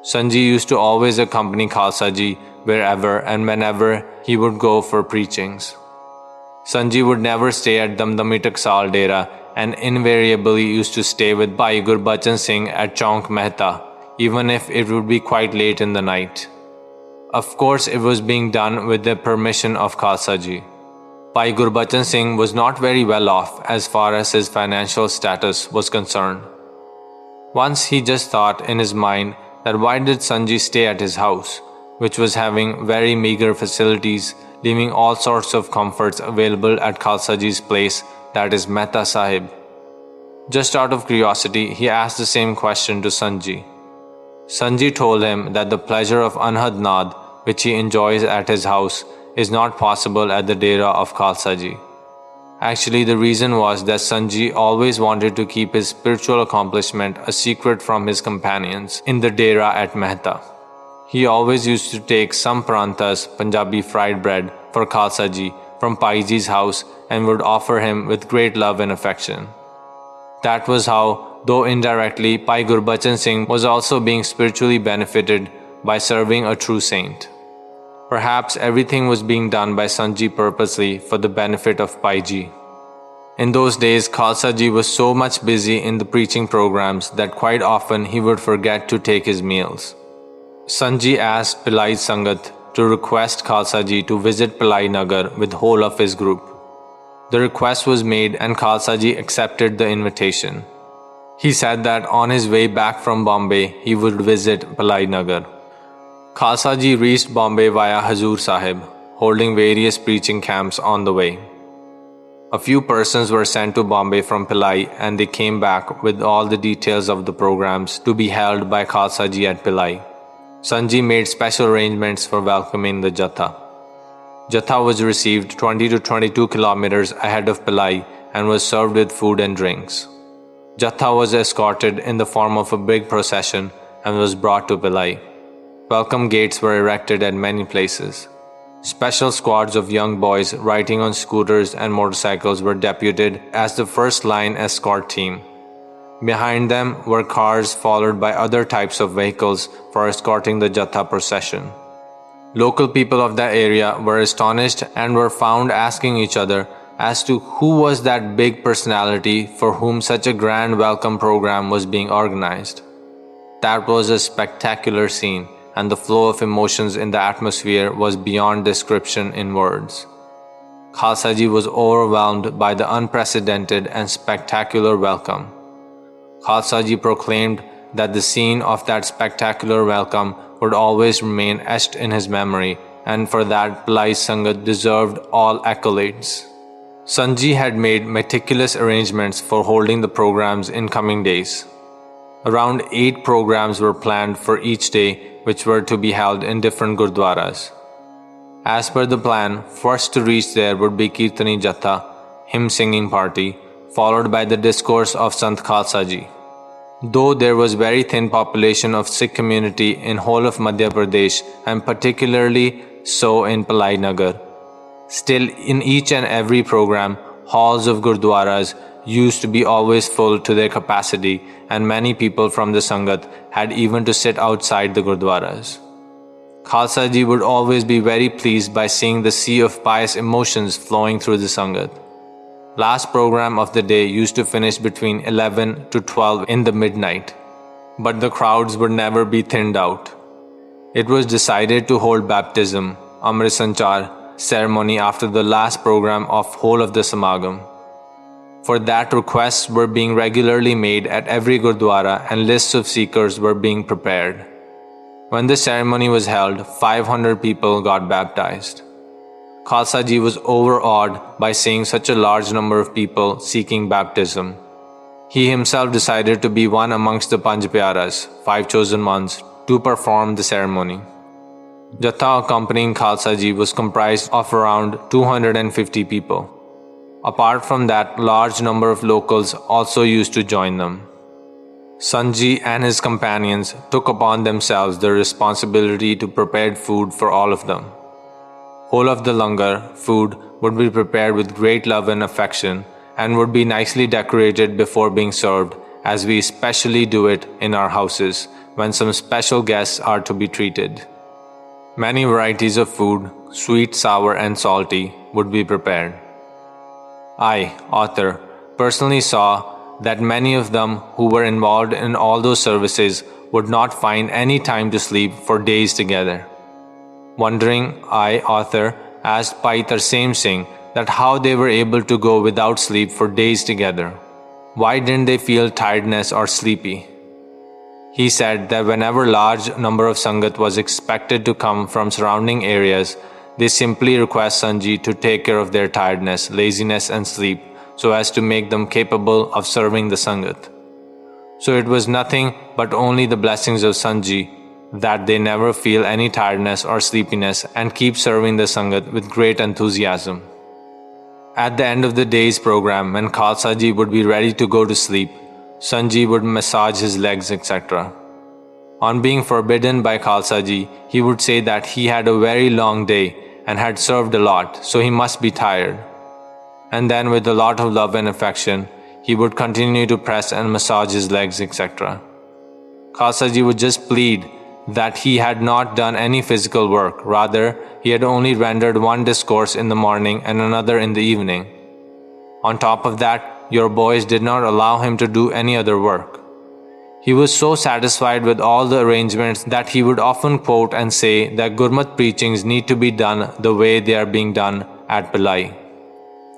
Sant Ji used to always accompany Khalsa Ji wherever and whenever he would go for preachings. Sant Ji would never stay at Damdami Taksaal Dera and invariably used to stay with Bhai Gurbachan Singh at Chauk Mehta, even if it would be quite late in the night. Of course, it was being done with the permission of Khalsa Ji. Bhai Gurbachan Singh was not very well off as far as his financial status was concerned. Once he just thought in his mind that why did Sant Ji stay at his house, which was having very meager facilities, leaving all sorts of comforts available at Khalsa Ji's place, that is Mehta Sahib. Just out of curiosity, he asked the same question to Sant Ji. Sant Ji told him that the pleasure of Anhad Naad, which he enjoys at his house, is not possible at the Dera of Khalsa Ji. Actually, the reason was that Sant Ji always wanted to keep his spiritual accomplishment a secret from his companions in the Dera at Mehta. He always used to take some paranthas, Punjabi fried bread, for Khalsa Ji from Pai Ji's house and would offer him with great love and affection. That was how, though indirectly, Bhai Gurbachan Singh was also being spiritually benefited by serving a true saint. Perhaps everything was being done by Sant Ji purposely for the benefit of Pai Ji. In those days, Khalsa Ji was so much busy in the preaching programs that quite often he would forget to take his meals. Sant Ji asked Bhilai's Sangat to request Khalsa Ji to visit Bhilai Nagar with whole of his group. The request was made and Khalsa Ji accepted the invitation. He said that on his way back from Bombay, he would visit Bhilai Nagar. Khalsa Ji reached Bombay via Hazur Sahib, holding various preaching camps on the way. A few persons were sent to Bombay from Bhilai and they came back with all the details of the programs to be held by Khalsa Ji at Bhilai. Sant Ji made special arrangements for welcoming the Jatha. Jatha was received 20 to 22 kilometers ahead of Bhilai and was served with food and drinks. Jatha was escorted in the form of a big procession and was brought to Bhilai. Welcome gates were erected at many places. Special squads of young boys riding on scooters and motorcycles were deputed as the first line escort team. Behind them were cars followed by other types of vehicles for escorting the Jatha procession. Local people of that area were astonished and were found asking each other as to who was that big personality for whom such a grand welcome program was being organized. That was a spectacular scene, and the flow of emotions in the atmosphere was beyond description in words. Khalsa Ji was overwhelmed by the unprecedented and spectacular welcome. Khalsa Ji proclaimed that the scene of that spectacular welcome would always remain etched in his memory, and for that Bhilai's Sangat deserved all accolades. Sant Ji had made meticulous arrangements for holding the programs in coming days. Around 8 programs were planned for each day, which were to be held in different gurdwaras. As per the plan, first to reach there would be Kirtani Jatha, hymn singing party, followed by the discourse of Sant Khalsa Ji. Though there was very thin population of Sikh community in whole of Madhya Pradesh and particularly so in Bhilai Nagar, still in each and every program, halls of gurdwaras used to be always full to their capacity and many people from the Sangat had even to sit outside the gurdwaras. Khalsa Ji would always be very pleased by seeing the sea of pious emotions flowing through the Sangat. Last program of the day used to finish between 11 to 12 in the midnight, but the crowds would never be thinned out. It was decided to hold baptism, Amrit Sanchar, ceremony after the last program of whole of the Samagam. For that, requests were being regularly made at every Gurdwara and lists of seekers were being prepared. When the ceremony was held, 500 people got baptized. Khalsa Ji was overawed by seeing such a large number of people seeking baptism. He himself decided to be one amongst the Panj Pyaras, 5 chosen ones, to perform the ceremony. Jatha accompanying Khalsa Ji was comprised of around 250 people. Apart from that, large number of locals also used to join them. Sant Ji and his companions took upon themselves the responsibility to prepare food for all of them. Whole of the langar, food, would be prepared with great love and affection and would be nicely decorated before being served, as we especially do it in our houses when some special guests are to be treated. Many varieties of food, sweet, sour and salty, would be prepared. I, author, personally saw that many of them who were involved in all those services would not find any time to sleep for days together. Wondering, I, author, asked Bhai Tarsim Singh that how they were able to go without sleep for days together. Why didn't they feel tiredness or sleepy? He said that whenever large number of Sangat was expected to come from surrounding areas, they simply request Sant Ji to take care of their tiredness, laziness and sleep so as to make them capable of serving the Sangat. So it was nothing but only the blessings of Sant Ji that they never feel any tiredness or sleepiness and keep serving the Sangat with great enthusiasm. At the end of the day's program, when Khalsa Ji would be ready to go to sleep, Sant Ji would massage his legs, etc. On being forbidden by Khalsa Ji, he would say that he had a very long day and had served a lot, so he must be tired. And then with a lot of love and affection, he would continue to press and massage his legs, etc. Khalsa Ji would just plead that he had not done any physical work, rather he had only rendered one discourse in the morning and another in the evening. On top of that, your boys did not allow him to do any other work. He was so satisfied with all the arrangements that he would often quote and say that Gurmat preachings need to be done the way they are being done at Bhilai.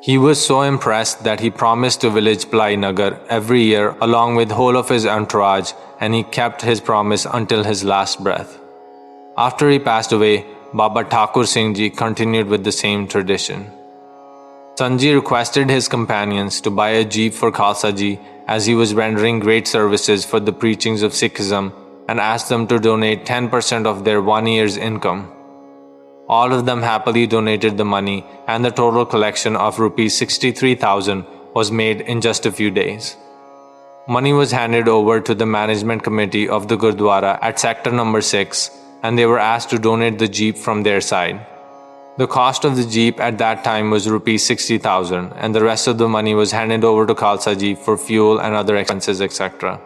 He was so impressed that he promised to village Bhilai Nagar every year along with whole of his entourage, and he kept his promise until his last breath. After he passed away, Baba Thakur Singh Ji continued with the same tradition. Sant Ji requested his companions to buy a jeep for Khalsa Ji as he was rendering great services for the preachings of Sikhism and asked them to donate 10% of their 1 year's income. All of them happily donated the money, and the total collection of Rs 63,000 was made in just a few days. Money was handed over to the management committee of the Gurdwara at sector number 6, and they were asked to donate the jeep from their side. The cost of the jeep at that time was Rs 60,000, and the rest of the money was handed over to Khalsa Ji for fuel and other expenses, etc.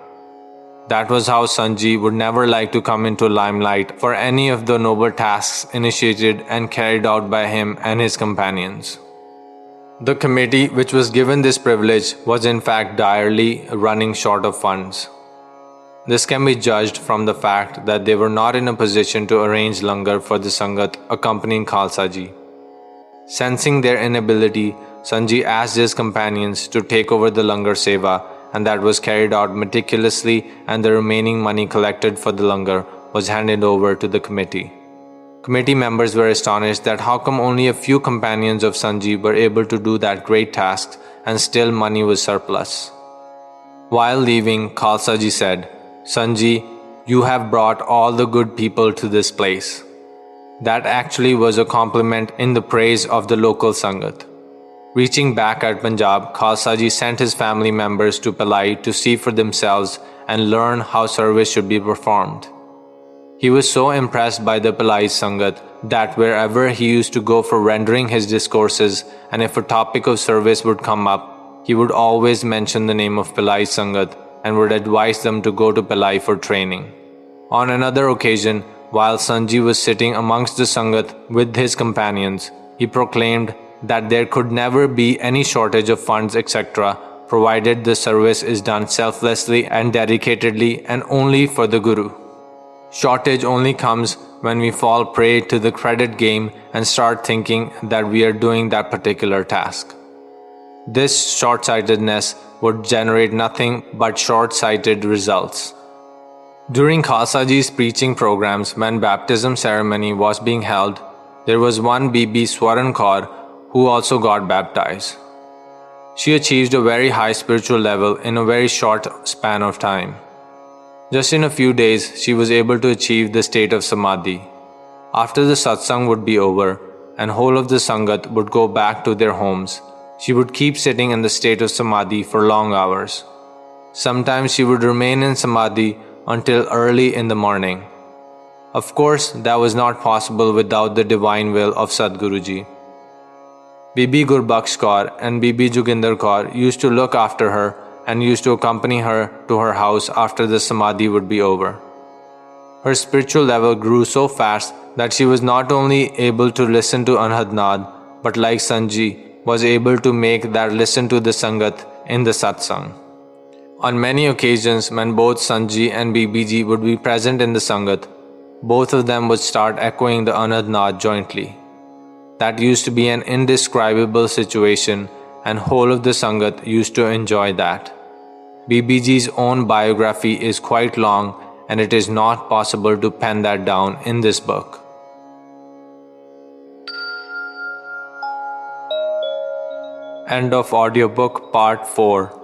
That was how Sant Ji would never like to come into limelight for any of the noble tasks initiated and carried out by him and his companions. The committee which was given this privilege was in fact direly running short of funds. This can be judged from the fact that they were not in a position to arrange langar for the Sangat accompanying Khalsa Ji. Sensing their inability, Sant Ji asked his companions to take over the langar seva, and that was carried out meticulously, and the remaining money collected for the langar was handed over to the committee. Committee members were astonished that how come only a few companions of Sant Ji were able to do that great task and still money was surplus. While leaving, Khalsa Ji said, "Sant Ji, you have brought all the good people to this place." That actually was a compliment in the praise of the local Sangat. Reaching back at Punjab, Khalsa Ji sent his family members to Bhilai to see for themselves and learn how service should be performed. He was so impressed by the Bhilai Sangat that wherever he used to go for rendering his discourses, and if a topic of service would come up, he would always mention the name of Bhilai Sangat and would advise them to go to Bhilai for training. On another occasion, while Sant Ji was sitting amongst the Sangat with his companions, he proclaimed that there could never be any shortage of funds, etc., provided the service is done selflessly and dedicatedly and only for the Guru. Shortage only comes when we fall prey to the credit game and start thinking that we are doing that particular task. This short-sightedness would generate nothing but short-sighted results. During Khalsa Ji's preaching programs, when baptism ceremony was being held, there was one Bibi Swaran Kaur who also got baptized. She achieved a very high spiritual level in a very short span of time. Just in a few days, she was able to achieve the state of Samadhi. After the satsang would be over and whole of the Sangat would go back to their homes, she would keep sitting in the state of Samadhi for long hours. Sometimes she would remain in Samadhi until early in the morning. Of course, that was not possible without the divine will of Sadguruji. Bibi Gurbakhsh Kaur and Bibi Joginder Kaur used to look after her and used to accompany her to her house after the Samadhi would be over. Her spiritual level grew so fast that she was not only able to listen to Anhad Naad, but like Sant Ji, was able to make that listen to the Sangat in the satsang. On many occasions, when both Sant Ji and Bibi Ji would be present in the Sangat, both of them would start echoing the Anhad Naad jointly. That used to be an indescribable situation, and whole of the Sangat used to enjoy that. Bibi Ji's own biography is quite long, and it is not possible to pen that down in this book. End of audiobook part 4.